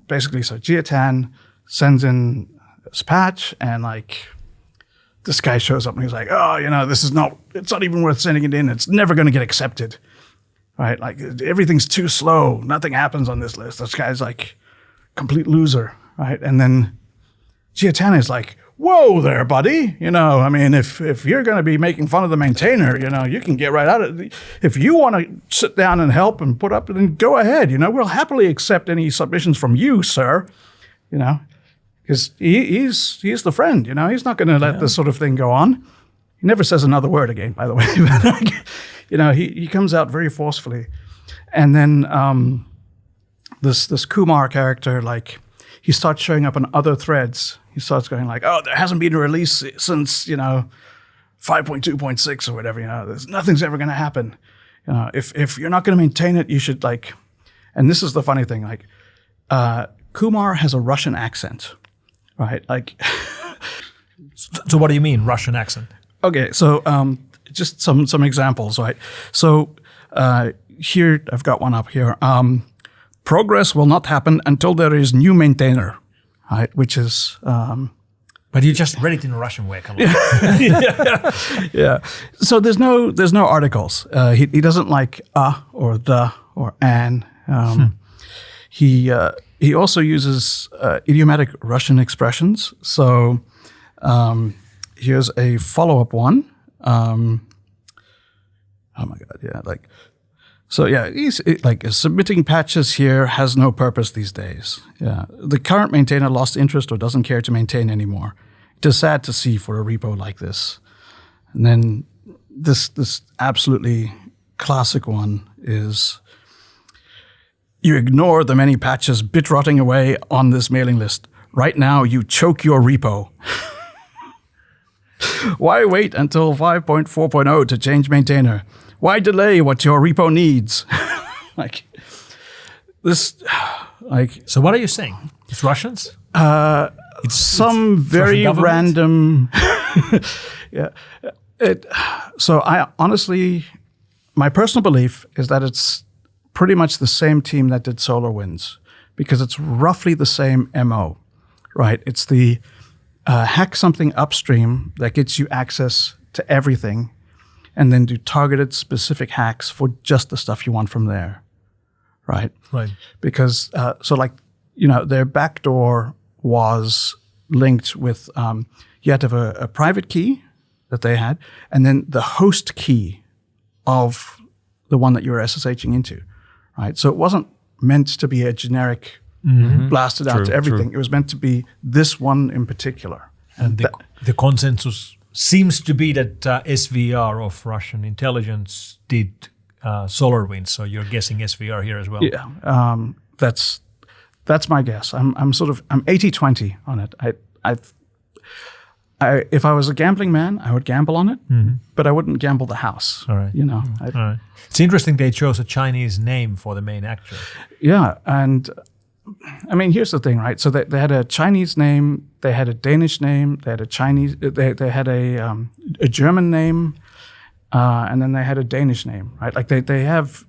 basically, so Jia sends in this patch, and like this guy shows up and he's like, oh, it's not even worth sending it in. It's never going to get accepted, right? Like everything's too slow. Nothing happens on this list. This guy's like complete loser, right? And then Jia is like, whoa there, buddy. If you're going to be making fun of the maintainer, you can get right out of it. If you want to sit down and help and put up, then go ahead. We'll happily accept any submissions from you, sir. Because he's the friend. He's not going to let this sort of thing go on. He never says another word again, by the way. He comes out very forcefully. And then this Kumar character, like, he starts showing up on other threads. He starts going like, oh, there hasn't been a release since, 5.2.6 or whatever, nothing's ever going to happen. If you're not going to maintain it, you should and this is the funny thing, Kumar has a Russian accent, right? So what do you mean, Russian accent? Okay, so just some examples, right? So here, I've got one up here. Progress will not happen until there is new maintainer, right? Which is... but you just read it in a Russian way, come on. Yeah. So there's no articles. He doesn't like or the or an. He also uses idiomatic Russian expressions. So here's a follow-up one. Oh my God, yeah, So yeah, he's submitting patches here has no purpose these days. Yeah, the current maintainer lost interest or doesn't care to maintain anymore. It is sad to see for a repo like this. And then this absolutely classic one is you ignore the many patches bit rotting away on this mailing list. Right now, you choke your repo. Why wait until 5.4.0 to change maintainer? Why delay what your repo needs? So what are you saying? It's Russians? It's very random. Yeah. So I honestly, my personal belief is that it's pretty much the same team that did SolarWinds. because it's roughly the same MO, right? It's the hack something upstream that gets you access to everything, and then do targeted specific hacks for just the stuff you want from there, right? Right. Because, their backdoor was linked with, you had to have a private key that they had, and then the host key of the one that you were SSHing into, right? So it wasn't meant to be a generic blasted out to everything. It was meant to be this one in particular. And the consensus seems to be that SVR of Russian intelligence did SolarWinds. So you're guessing SVR here as well. Yeah, that's my guess. I'm 80-20 on it. If I was a gambling man, I would gamble on it, but I wouldn't gamble the house. All right. All right. It's interesting they chose a Chinese name for the main actor. Yeah, and I mean, here's the thing, right? So they had a Chinese name, they had a Danish name, they had a Chinese, they had a German name, and then they had a Danish name, right? Like they have,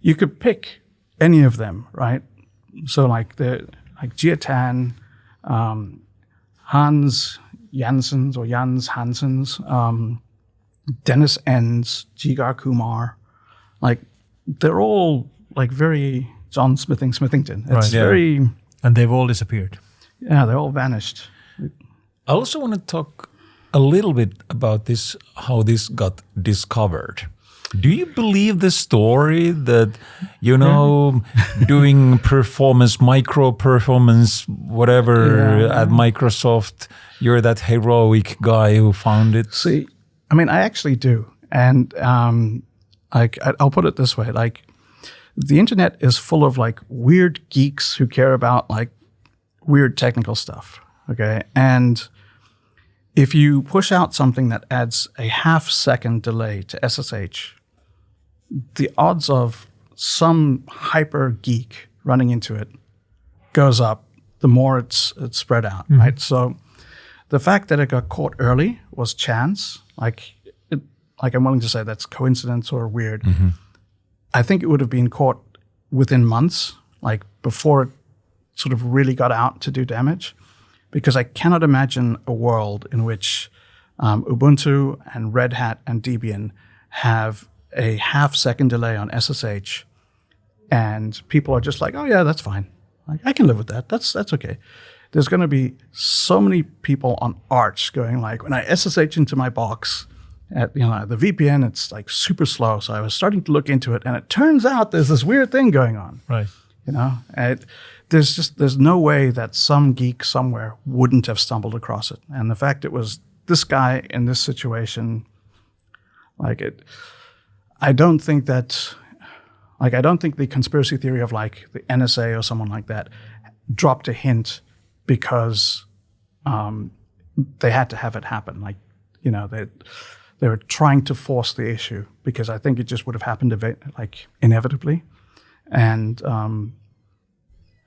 you could pick any of them, right? So like Jiatan, Hans Janssens or Jans Hansens, Dennis Enns, Jigar Kumar, like they're all like very John Smithington. It's very, and they've all disappeared. Yeah, they all vanished. I also want to talk a little bit about this, how this got discovered. Do you believe the story that, doing micro performance, whatever at Microsoft, you're that heroic guy who found it? See, I mean, I actually do. And I'll put it this way, like the internet is full of like weird geeks who care about like weird technical stuff. Okay. And if you push out something that adds a half-second delay to SSH, the odds of some hyper geek running into it goes up the more it's spread out, right? So the fact that it got caught early was chance. Like I'm willing to say that's coincidence or weird. I think it would have been caught within months, like before it sort of really got out to do damage, because I cannot imagine a world in which Ubuntu and Red Hat and Debian have a half-second delay on SSH, and people are just like, oh yeah, that's fine. Like, I can live with that. That's okay. There's going to be so many people on Arch going like, when I SSH into my box at the VPN, it's like super slow. So I was starting to look into it, and it turns out there's this weird thing going on. Right. And there's no way that some geek somewhere wouldn't have stumbled across it. And the fact it was this guy in this situation, I don't think the conspiracy theory of like the NSA or someone like that dropped a hint because they had to have it happen. Like, they were trying to force the issue, because I think it just would have happened inevitably. And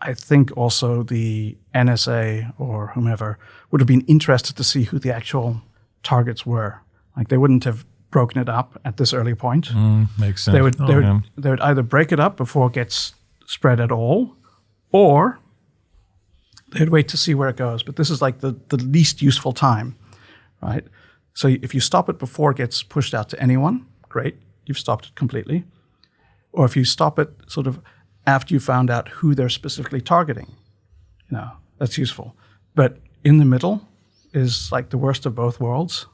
I think also the NSA or whomever would have been interested to see who the actual targets were. Like, they wouldn't have broken it up at this early point. Makes sense. They would either break it up before it gets spread at all, or they'd wait to see where it goes. But this is like the least useful time, right? So if you stop it before it gets pushed out to anyone, great, you've stopped it completely. Or if you stop it sort of after you found out who they're specifically targeting, that's useful. But in the middle is like the worst of both worlds.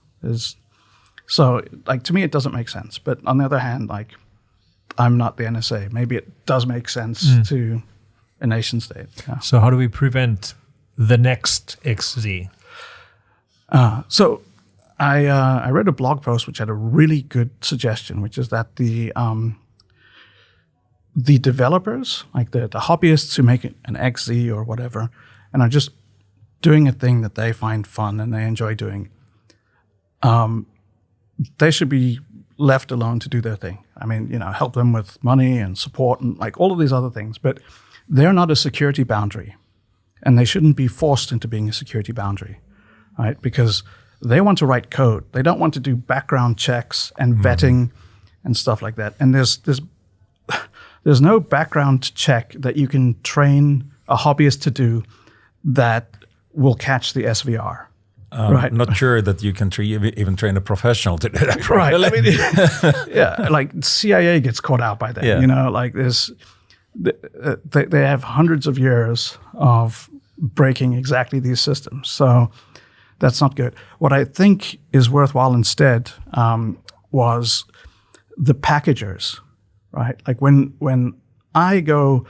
So, like, to me, it doesn't make sense. But on the other hand, like, I'm not the NSA. Maybe it does make sense to a nation state. Yeah. So how do we prevent the next XZ? So I read a blog post which had a really good suggestion, which is that the developers, like the hobbyists who make an XZ or whatever, and are just doing a thing that they find fun and they enjoy doing, they should be left alone to do their thing. I mean, help them with money and support and like all of these other things, but they're not a security boundary, and they shouldn't be forced into being a security boundary, right? Because they want to write code. They don't want to do background checks and vetting and stuff like that. And there's there's no background check that you can train a hobbyist to do that will catch the SVR. Right. Not sure that you can even train a professional to do that. Right. I mean, yeah, like CIA gets caught out by that. Yeah. You know, like they have hundreds of years of breaking exactly these systems. So that's not good. What I think is worthwhile instead was the packagers, right? Like when I go,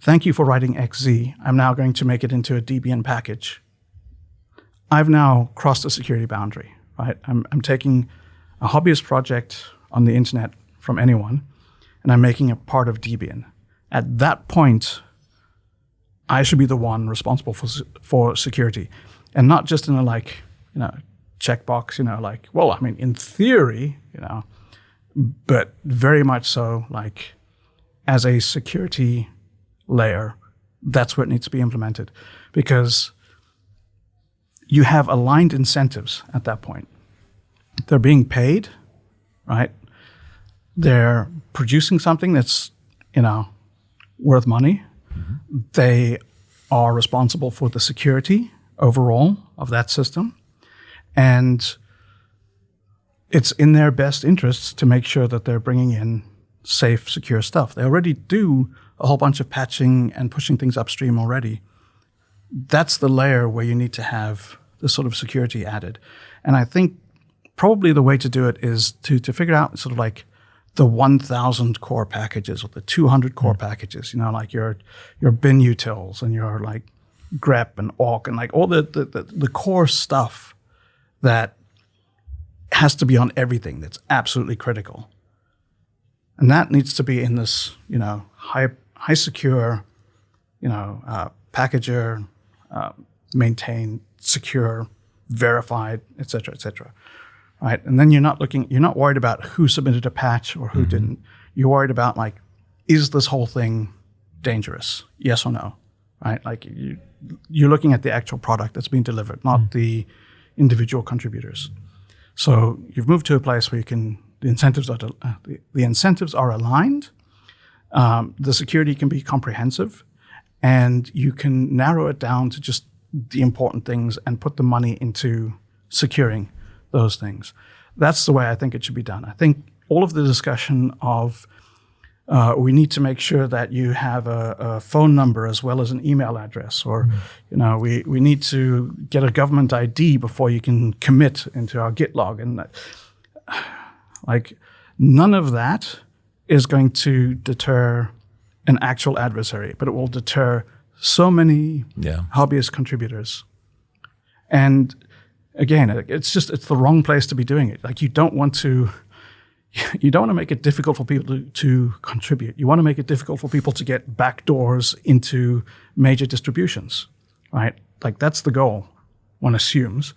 thank you for writing XZ, I'm now going to make it into a Debian package. I've now crossed a security boundary, right? I'm taking a hobbyist project on the internet from anyone, and I'm making it part of Debian. At that point, I should be the one responsible for security, and not just in a checkbox, well, I mean, in theory, but very much so, like as a security layer, that's where it needs to be implemented, because you have aligned incentives at that point. They're being paid, right? They're producing something that's, worth money. Mm-hmm. They are responsible for the security overall of that system. And it's in their best interests to make sure that they're bringing in safe, secure stuff. They already do a whole bunch of patching and pushing things upstream already. That's the layer where you need to have the sort of security added. And I think probably the way to do it is to figure out sort of like the 1,000 core packages or the 200 core packages, like your bin utils and your like grep and awk and like all the core stuff that has to be on everything that's absolutely critical. And that needs to be in this, high secure, packager, maintained, secure, verified, et cetera, right? And then you're not worried about who submitted a patch or who didn't. You're worried about like, is this whole thing dangerous? Yes or no, right? Like you're looking at the actual product that's being delivered, not the individual contributors. So you've moved to a place where the incentives are aligned. The security can be comprehensive, and you can narrow it down to just the important things and put the money into securing those things. That's the way I think it should be done. I think all of the discussion of we need to make sure that you have a phone number as well as an email address, or we need to get a government ID before you can commit into our Git log, and like none of that is going to deter an actual adversary, but it will deter so many hobbyist contributors. And again, it's the wrong place to be doing it. Like you don't want to make it difficult for people to contribute. You want to make it difficult for people to get backdoors into major distributions, right? Like that's the goal, one assumes.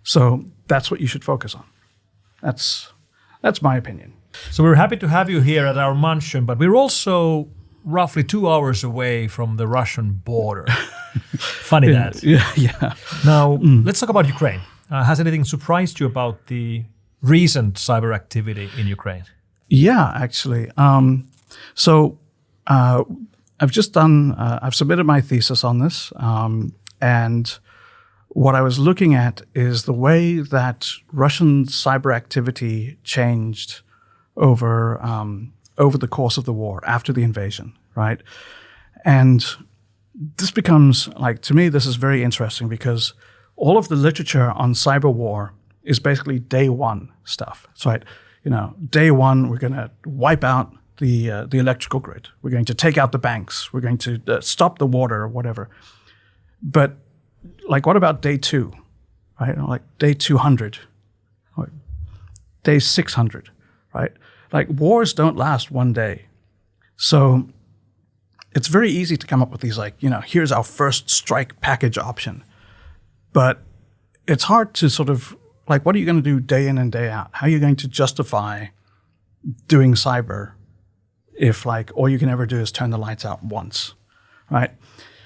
So that's what you should focus on. That's my opinion. So we're happy to have you here at our mansion, but we're also roughly 2 hours away from the Russian border. Funny that. Yeah. Now, let's talk about Ukraine. Has anything surprised you about the recent cyber activity in Ukraine? Yeah, actually. I've submitted my thesis on this, and what I was looking at is the way that Russian cyber activity changed over the course of the war, after the invasion, right? And this becomes, like, to me, this is very interesting because all of the literature on cyber war is basically day one stuff. So, right, day one, we're going to wipe out the electrical grid. We're going to take out the banks. We're going to stop the water or whatever. But, like, what about day two, right? Like day 200, or day 600, right? Like, wars don't last one day. So it's very easy to come up with these, like, here's our first strike package option. But it's hard to sort of, like, what are you going to do day in and day out? How are you going to justify doing cyber if, like, all you can ever do is turn the lights out once, right?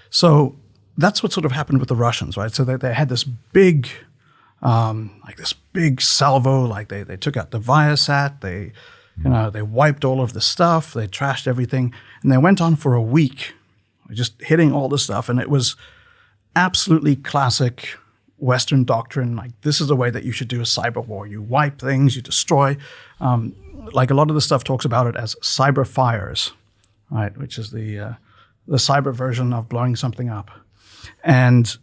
So that's what sort of happened with the Russians, right? So they had this big, salvo, like they took out the Viasat, they You know, they wiped all of the stuff, they trashed everything, and they went on for a week, just hitting all the stuff. And it was absolutely classic Western doctrine. Like, this is the way that you should do a cyber war. You wipe things, you destroy. Like, a lot of the stuff talks about it as cyber fires, right? Which is the cyber version of blowing something up. And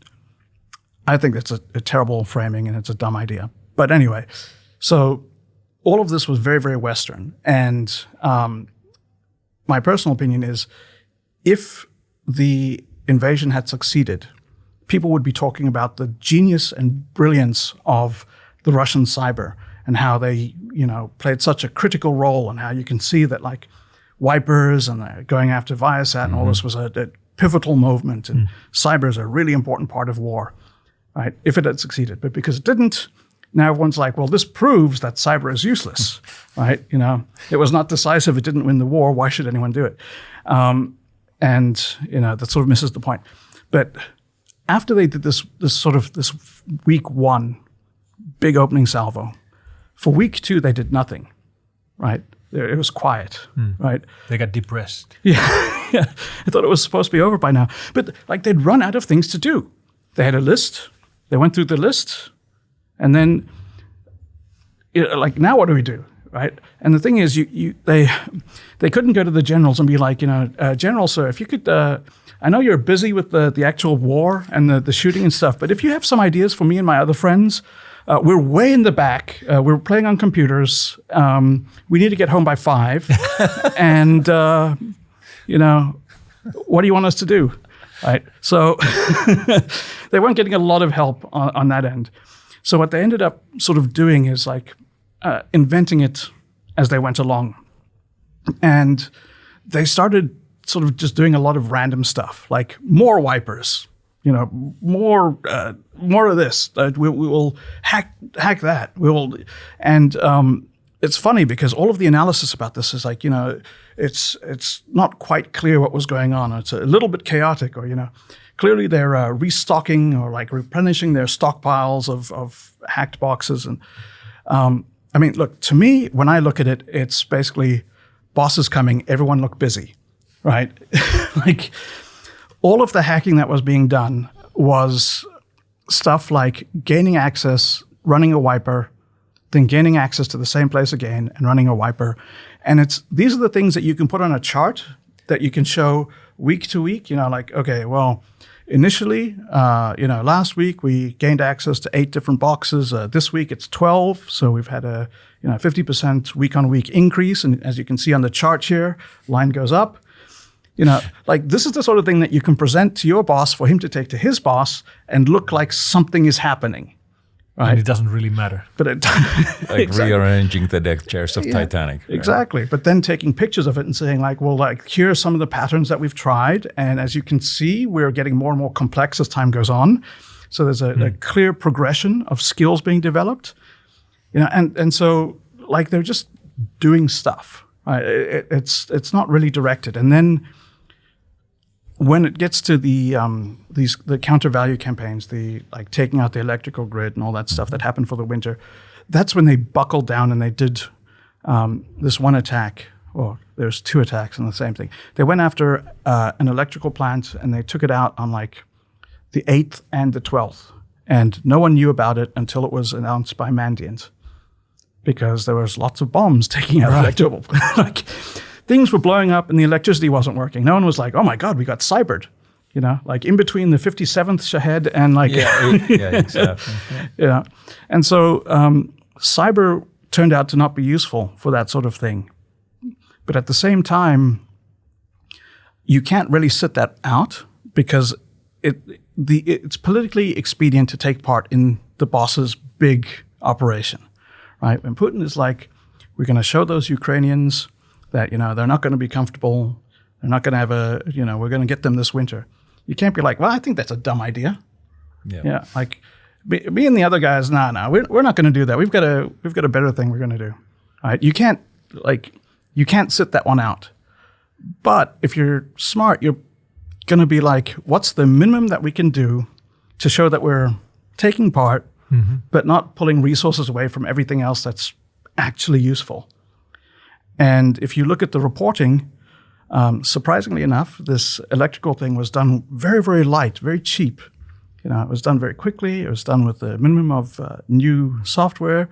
I think that's a terrible framing, and it's a dumb idea. But anyway, so all of this was very, very Western. And my personal opinion is, if the invasion had succeeded, people would be talking about the genius and brilliance of the Russian cyber and how they, you know, played such a critical role, and how you can see that, like, wipers and going after Viasat and all this was a pivotal movement, and cyber is a really important part of war, right? If it had succeeded. But because it didn't, now everyone's like, well, this proves that cyber is useless, right? You know, it was not decisive. It didn't win the war. Why should anyone do it? And, you know, that sort of misses the point. But after they did this week one big opening salvo, for week two, they did nothing, right? It was quiet, right? They got depressed. Yeah. I thought it was supposed to be over by now. But, like, they'd run out of things to do. They had a list. They went through the list. And then, you know, like, now what do we do, right? And the thing is, they couldn't go to the generals and be like, you know, General, sir, if you could, I know you're busy with the actual war and the shooting and stuff, but if you have some ideas for me and my other friends, we're way in the back. We're playing on computers. We need to get home by 5. And, you know, what do you want us to do? Right. So they weren't getting a lot of help on that end. So what they ended up sort of doing is, like, inventing it as they went along. And they started sort of just doing a lot of random stuff, like more wipers, you know, more of this. We will hack that. And it's funny because all of the analysis about this is like, you know, it's not quite clear what was going on. It's a little bit chaotic, or, you know, clearly they're restocking or, like, replenishing their stockpiles of hacked boxes. And I mean, look, to me, when I look at it, it's basically bosses coming, everyone look busy, right? Like, all of the hacking that was being done was stuff like gaining access, running a wiper, then gaining access to the same place again and running a wiper. And these are the things that you can put on a chart that you can show week to week, you know, like, okay, well, initially, you know, last week we gained access to 8 different boxes. This week it's 12. So we've had a, you know, 50% week on week increase. And as you can see on the chart here, line goes up. You know, like, this is the sort of thing that you can present to your boss for him to take to his boss and look like something is happening. Right. And it doesn't really matter. But it Like exactly. rearranging the deck chairs of Titanic. Right? Exactly. But then taking pictures of it and saying, like, well, like, here are some of the patterns that we've tried. And as you can see, we're getting more and more complex as time goes on. So there's a clear progression of skills being developed. You know, and so, like, they're just doing stuff. Right? It's not really directed. And then when it gets to the counter value campaigns, the, like, taking out the electrical grid and all that stuff that happened for the winter, that's when they buckled down and they did this one attack. Well, there's 2 attacks on the same thing. They went after an electrical plant and they took it out on, like, the 8th and the 12th, and no one knew about it until it was announced by Mandiant, because there was lots of bombs taking out electrical. Like, things were blowing up and the electricity wasn't working. No one was like, oh my God, we got cybered. You know, like, in between the 57th Shahed and, like, Yeah, exactly. you know. And so cyber turned out to not be useful for that sort of thing. But at the same time, you can't really sit that out, because it's politically expedient to take part in the boss's big operation, right? And Putin is like, we're going to show those Ukrainians that, you know, they're not going to be comfortable. They're not going to have we're going to get them this winter. You can't be like, well, I think that's a dumb idea. Yeah. Like, me and the other guys, we're not going to do that. We've got a better thing we're going to do. All right. You can't sit that one out. But if you're smart, you're going to be like, what's the minimum that we can do to show that we're taking part, but not pulling resources away from everything else that's actually useful. And if you look at the reporting, surprisingly enough, this electrical thing was done very, very light, very cheap. It was done very quickly. It was done with a minimum of new software. It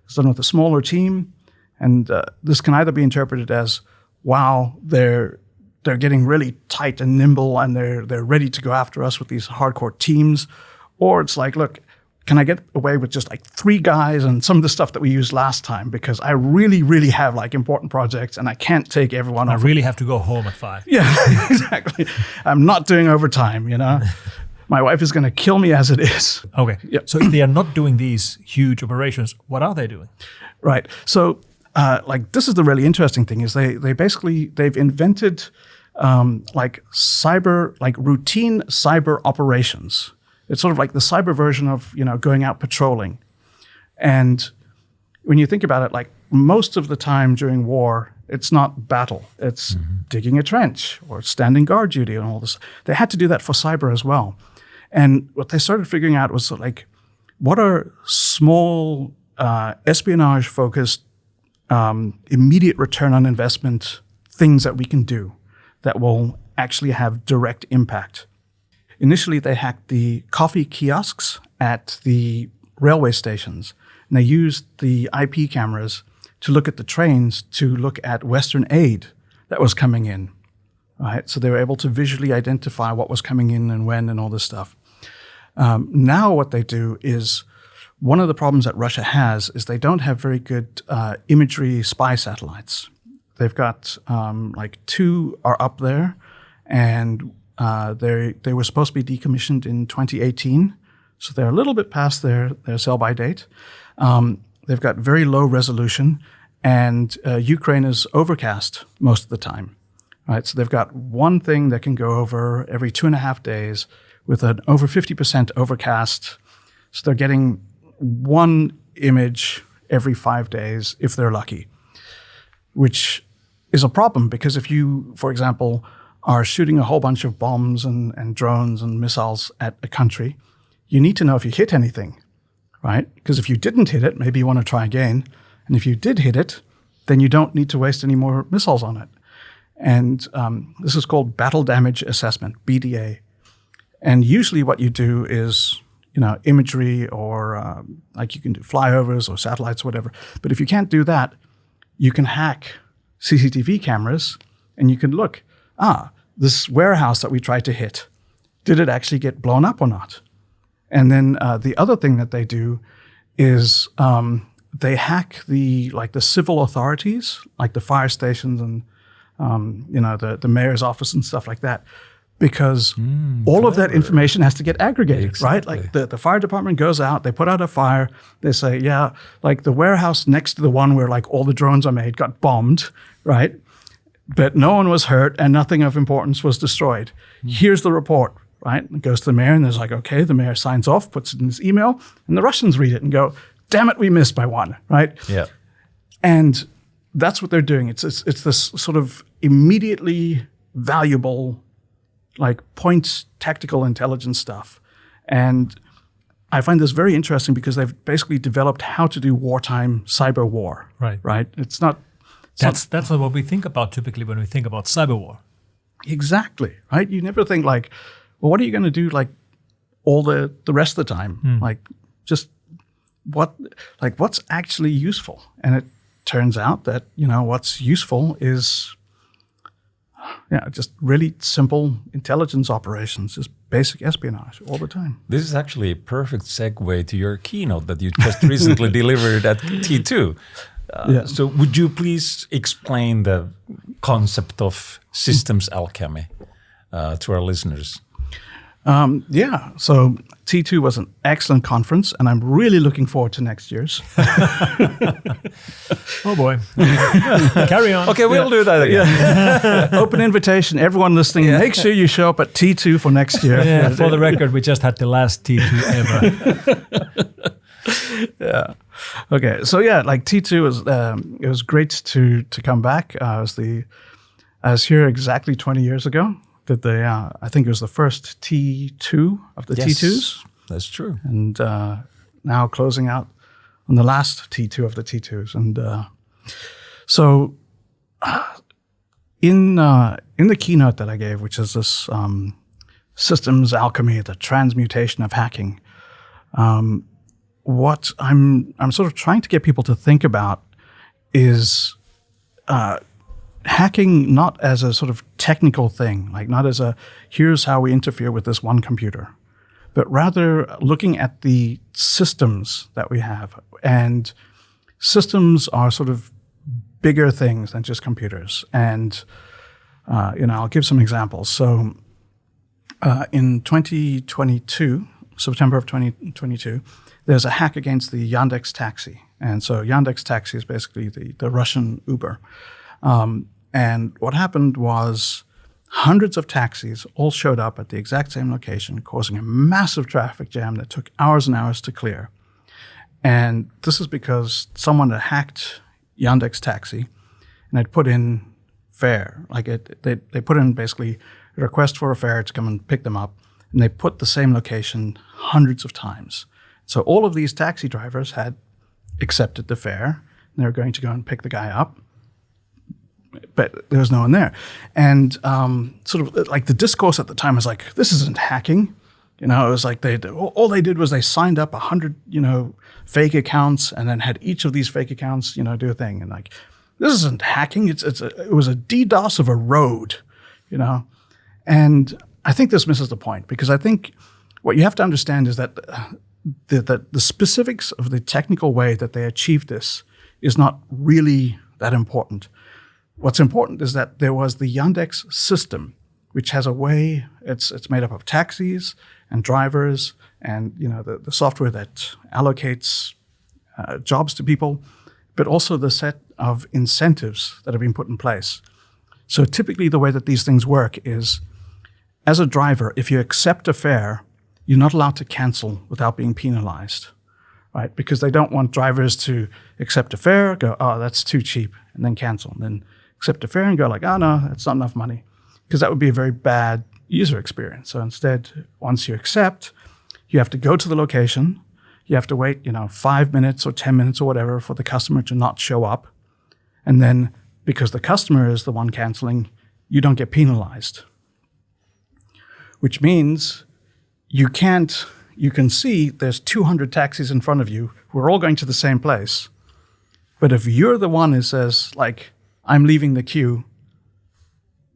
was done with a smaller team. And this can either be interpreted as, wow, they're getting really tight and nimble, and they're ready to go after us with these hardcore teams. Or it's like, look, can I get away with just like 3 guys and some of the stuff that we used last time, because I really, really have like important projects and I can't take everyone off. I really have to go home at 5. Yeah, exactly. I'm not doing overtime, My wife is going to kill me as it is. Okay. Yep. So if they are not doing these huge operations, what are they doing? Right. So this is the really interesting thing is they've invented routine cyber operations. It's sort of like the cyber version of, going out patrolling. And when you think about it, like most of the time during war, it's not battle. It's digging a trench or standing guard duty and all this. They had to do that for cyber as well. And what they started figuring out was like, what are small espionage-focused immediate return on investment things that we can do that will actually have direct impact? Initially, they hacked the coffee kiosks at the railway stations, and they used the IP cameras to look at the trains to look at Western aid that was coming in, right? So they were able to visually identify what was coming in and when and all this stuff. Now what they do is, one of the problems that Russia has is they don't have very good imagery spy satellites. They've got 2 are up there, and they were supposed to be decommissioned in 2018, so they're a little bit past their sell-by date. They've got very low resolution, and Ukraine is overcast most of the time. Right, so they've got one thing that can go over every 2.5 days with an over 50% overcast. So they're getting one image every 5 days if they're lucky, which is a problem because if you, for example, are shooting a whole bunch of bombs and drones and missiles at a country, you need to know if you hit anything, right? Because if you didn't hit it, maybe you want to try again. And if you did hit it, then you don't need to waste any more missiles on it. And this is called battle damage assessment, BDA. And usually what you do is, imagery or you can do flyovers or satellites or whatever. But if you can't do that, you can hack CCTV cameras and you can look, this warehouse that we tried to hit, did it actually get blown up or not? And then the other thing that they do is they hack the civil authorities, like the fire stations and the mayor's office and stuff like that, because all of that information has to get aggregated, exactly. Right? Like the fire department goes out, they put out a fire, they say, the warehouse next to the one where all the drones are made got bombed, right? But no one was hurt and nothing of importance was destroyed. Here's the report, right? It goes to the mayor and there's okay, the mayor signs off, puts it in his email, and the Russians read it and go, damn it, we missed by 1, right? Yeah. And that's what they're doing. It's this sort of immediately valuable, point tactical intelligence stuff. And I find this very interesting because they've basically developed how to do wartime cyber war. Right. Right. It's not. That's not what we think about typically when we think about cyber war. Exactly. Right. You never think well, what are you going to do all the rest of the time? Just what's actually useful? And it turns out that what's useful is just really simple intelligence operations, just basic espionage all the time. This is actually a perfect segue to your keynote that you just recently delivered at T2. So would you please explain the concept of Systems Alchemy to our listeners? So T2 was an excellent conference, and I'm really looking forward to next year's. Oh boy. Carry on. Okay, we'll do that again. Yeah. Open invitation, everyone listening, make sure you show up at T2 for next year. Yeah, for the record, we just had the last T2 ever. Yeah. Okay. So T2 was it was great to come back. I was here exactly 20 years ago. I think it was the first T2 of the T2s. That's true. And now closing out on the last T2 of the T2s. And so In the keynote that I gave, which is this Systems Alchemy, the transmutation of hacking, what I'm sort of trying to get people to think about is hacking not as a sort of technical thing, like not as a here's how we interfere with this one computer, but rather looking at the systems that we have. And systems are sort of bigger things than just computers. And I'll give some examples. So in 2022, September of 2022, there's a hack against the Yandex Taxi. And so Yandex Taxi is basically the Russian Uber. And what happened was hundreds of taxis all showed up at the exact same location, causing a massive traffic jam that took hours and hours to clear. And this is because someone had hacked Yandex Taxi and had put in fare. Like they put in basically a request for a fare to come and pick them up, and they put the same location hundreds of times. So all of these taxi drivers had accepted the fare, and they were going to go and pick the guy up, but there was no one there. And sort of like the discourse at the time was like, this isn't hacking. It was like all they did was they signed up 100, fake accounts, and then had each of these fake accounts, do a thing. And like, this isn't hacking. It was a DDoS of a road, And I think this misses the point, because I think what you have to understand is that the specifics of the technical way that they achieved this is not really that important. What's important is that there was the Yandex system, which has a way, it's made up of taxis and drivers and the software that allocates jobs to people, but also the set of incentives that have been put in place. So typically the way that these things work is, as a driver, if you accept a fare, you're not allowed to cancel without being penalized, right? Because they don't want drivers to accept a fare, go, oh, that's too cheap, and then cancel. And then accept a fare and go like, oh, no, that's not enough money. Because that would be a very bad user experience. So instead, once you accept, you have to go to the location. You have to wait, 5 minutes or 10 minutes or whatever for the customer to not show up. And then because the customer is the one canceling, you don't get penalized. Which means you can see there's 200 taxis in front of you who are all going to the same place. But if you're the one who says, like, I'm leaving the queue,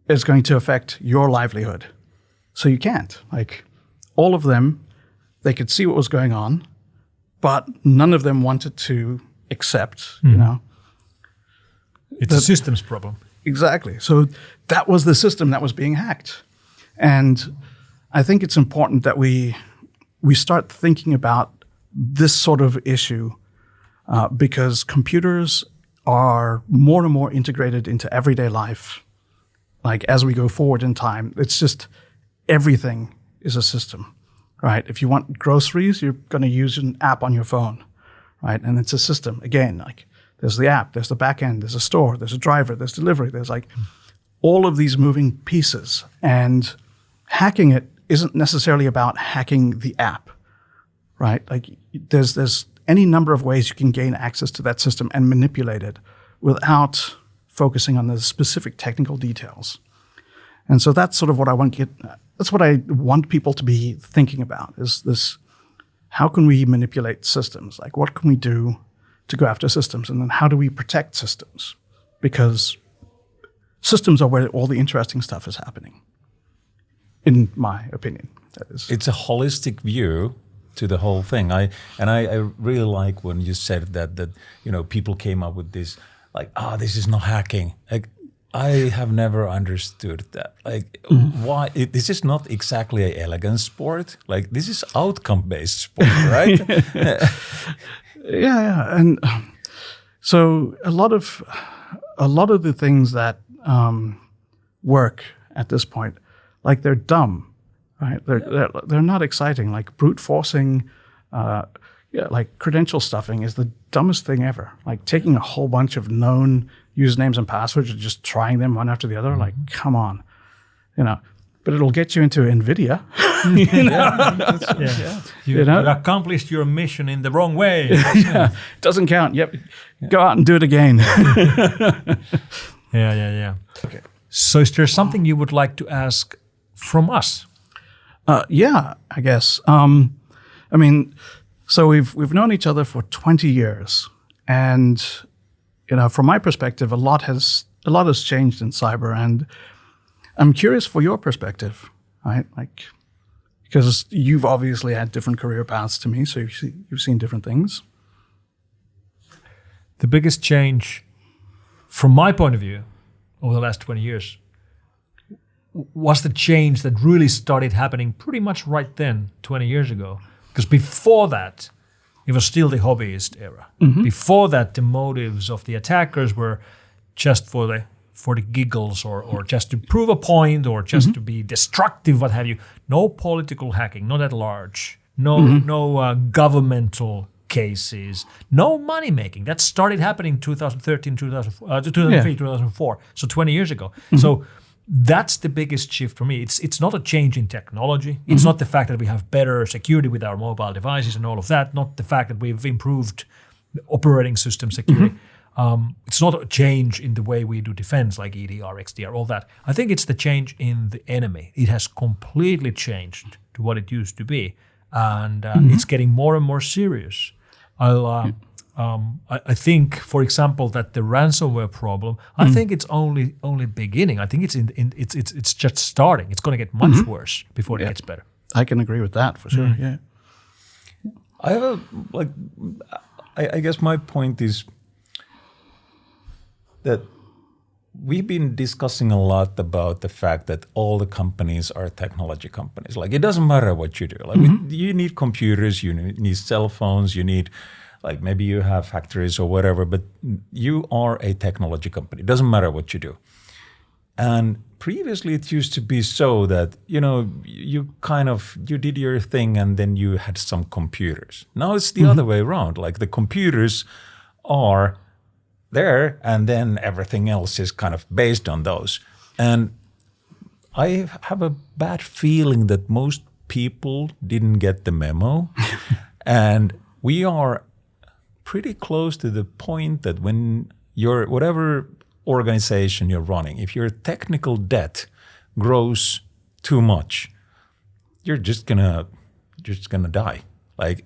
it's going to affect your livelihood. So you can't. Like, all of them, they could see what was going on, but none of them wanted to accept, It's a systems problem. Exactly. So that was the system that was being hacked. And I think it's important that we start thinking about this sort of issue because computers are more and more integrated into everyday life. Like as we go forward in time, it's just everything is a system, right? If you want groceries, you're going to use an app on your phone, right? And it's a system. Again, like there's the app, there's the back end, there's a store, there's a driver, there's delivery, there's like all of these moving pieces. And hacking it isn't necessarily about hacking the app, right? Like there's any number of ways you can gain access to that system and manipulate it without focusing on the specific technical details. And so that's sort of what that's what I want people to be thinking about is this, how can we manipulate systems? Like what can we do to go after systems? And then how do we protect systems? Because systems are where all the interesting stuff is happening, in my opinion. That is. It's a holistic view to the whole thing. I really like when you said that people came up with this like, this is not hacking. Like I have never understood that. Like why this is not exactly an elegant sport. Like this is outcome-based sport, right? Yeah. And so a lot of the things that work at this point, like they're dumb, right? They're not exciting. Like brute forcing, like credential stuffing is the dumbest thing ever. Like taking a whole bunch of known usernames and passwords and just trying them one after the other. Like, come on, But it'll get you into NVIDIA. You accomplished your mission in the wrong way. Doesn't count. Yep. Go out and do it again. Yeah. Okay. So is there something you would like to ask from us? Yeah, I guess. So we've known each other for 20 years, and from my perspective, a lot has changed in cyber, and I'm curious for your perspective, right? Like, because you've obviously had different career paths to me, so you've seen different things. The biggest change, from my point of view, over the last 20 years, was the change that really started happening pretty much right then, 20 years ago. Because before that, it was still the hobbyist era. Mm-hmm. Before that, the motives of the attackers were just for the giggles or just to prove a point or just to be destructive, what have you. No political hacking, not at large. No governmental cases. No money making. That started happening 2013, 2003, 2004. So 20 years ago. Mm-hmm. So that's the biggest shift for me. It's not a change in technology. It's not the fact that we have better security with our mobile devices and all of that. Not the fact that we've improved operating system security. It's not a change in the way we do defense, like EDR, XDR, all that. I think it's the change in the enemy. It has completely changed to what it used to be, and it's getting more and more serious. I think, for example, that the ransomware problem. I think it's only beginning. I think it's just starting. It's going to get much worse before it gets better. I can agree with that for sure. Yeah. I have I guess my point is that we've been discussing a lot about the fact that all the companies are technology companies. Like, it doesn't matter what you do. Like, you need computers, you need cell phones, you need, like, maybe you have factories or whatever, but you are a technology company. It doesn't matter what you do. And previously it used to be so that, you did your thing and then you had some computers. Now it's the other way around. Like, the computers are there, and then everything else is kind of based on those. And I have a bad feeling that most people didn't get the memo. And we are pretty close to the point that when whatever organization you're running, if your technical debt grows too much, you're just gonna die. Like,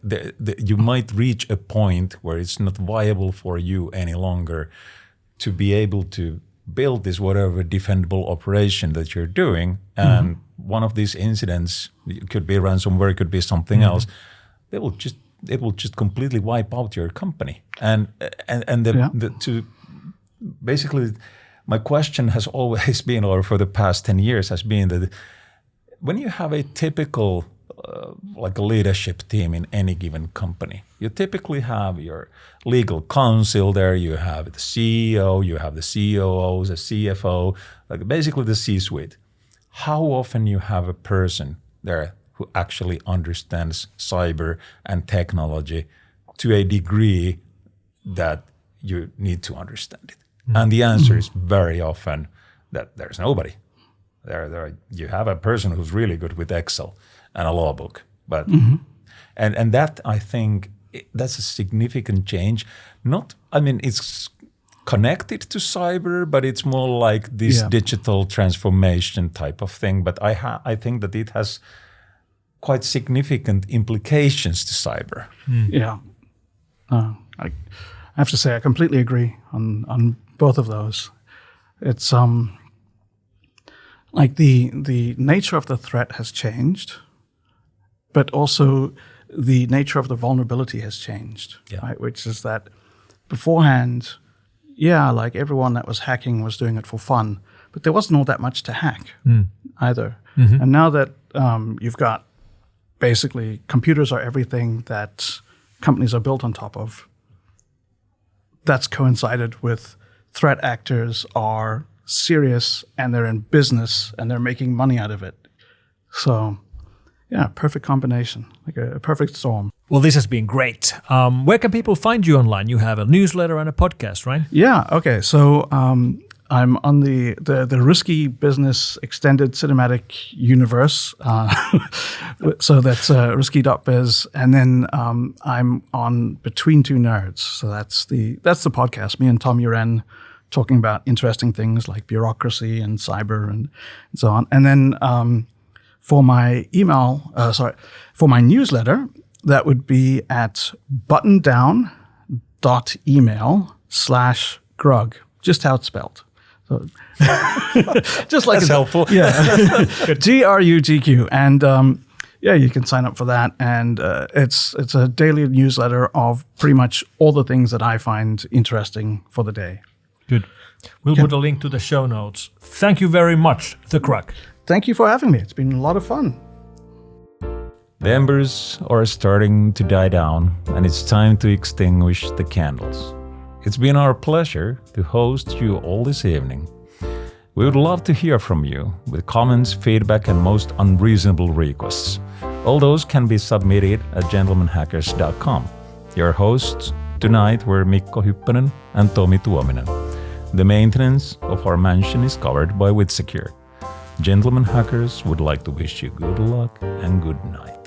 you might reach a point where it's not viable for you any longer to be able to build this whatever defendable operation that you're doing. And one of these incidents, it could be ransomware, it could be something else, it will just completely wipe out your company. And basically, my question has always been, or for the past 10 years has been, that when you have a typical like a leadership team in any given company, you typically have your legal counsel there, you have the CEO, you have the COO, the CFO, like basically the C-suite. How often you have a person there who actually understands cyber and technology to a degree that you need to understand it? And the answer is very often that there's nobody. There you have a person who's really good with Excel and a law book, but and that, I think, that's a significant change. It's connected to cyber, but it's more like this digital transformation type of thing. But I think that it has quite significant implications to cyber. Yeah, I have to say I completely agree on both of those. It's like the nature of the threat has changed, but also the nature of the vulnerability has changed, right? Which is that beforehand, like everyone that was hacking was doing it for fun, but there wasn't all that much to hack either. And now that you've got basically computers are everything that companies are built on top of, that's coincided with threat actors are serious and they're in business and they're making money out of it. So, perfect combination, like a perfect storm. Well, this has been great. Where can people find you online? You have a newsletter and a podcast, right? Yeah, okay. So I'm on the Risky Business Extended Cinematic Universe. So that's risky.biz. And then I'm on Between Two Nerds. So that's the podcast. Me and Tom Uren talking about interesting things like bureaucracy and cyber and so on. And then for my for my newsletter, that would be at buttondown.email/Grugq, just how it's spelled. So just like That's helpful. Yeah. Grugq. And you can sign up for that. And it's a daily newsletter of pretty much all the things that I find interesting for the day. Good. We'll put a link to the show notes. Thank you very much, the Grugq. Thank you for having me. It's been a lot of fun. The embers are starting to die down, and it's time to extinguish the candles. It's been our pleasure to host you all this evening. We would love to hear from you with comments, feedback, and most unreasonable requests. All those can be submitted at gentlemanhackers.com. Your hosts tonight were Mikko Hyppönen and Tomi Tuominen. The maintenance of our mansion is covered by WithSecure. Gentleman Hackers would like to wish you good luck and good night.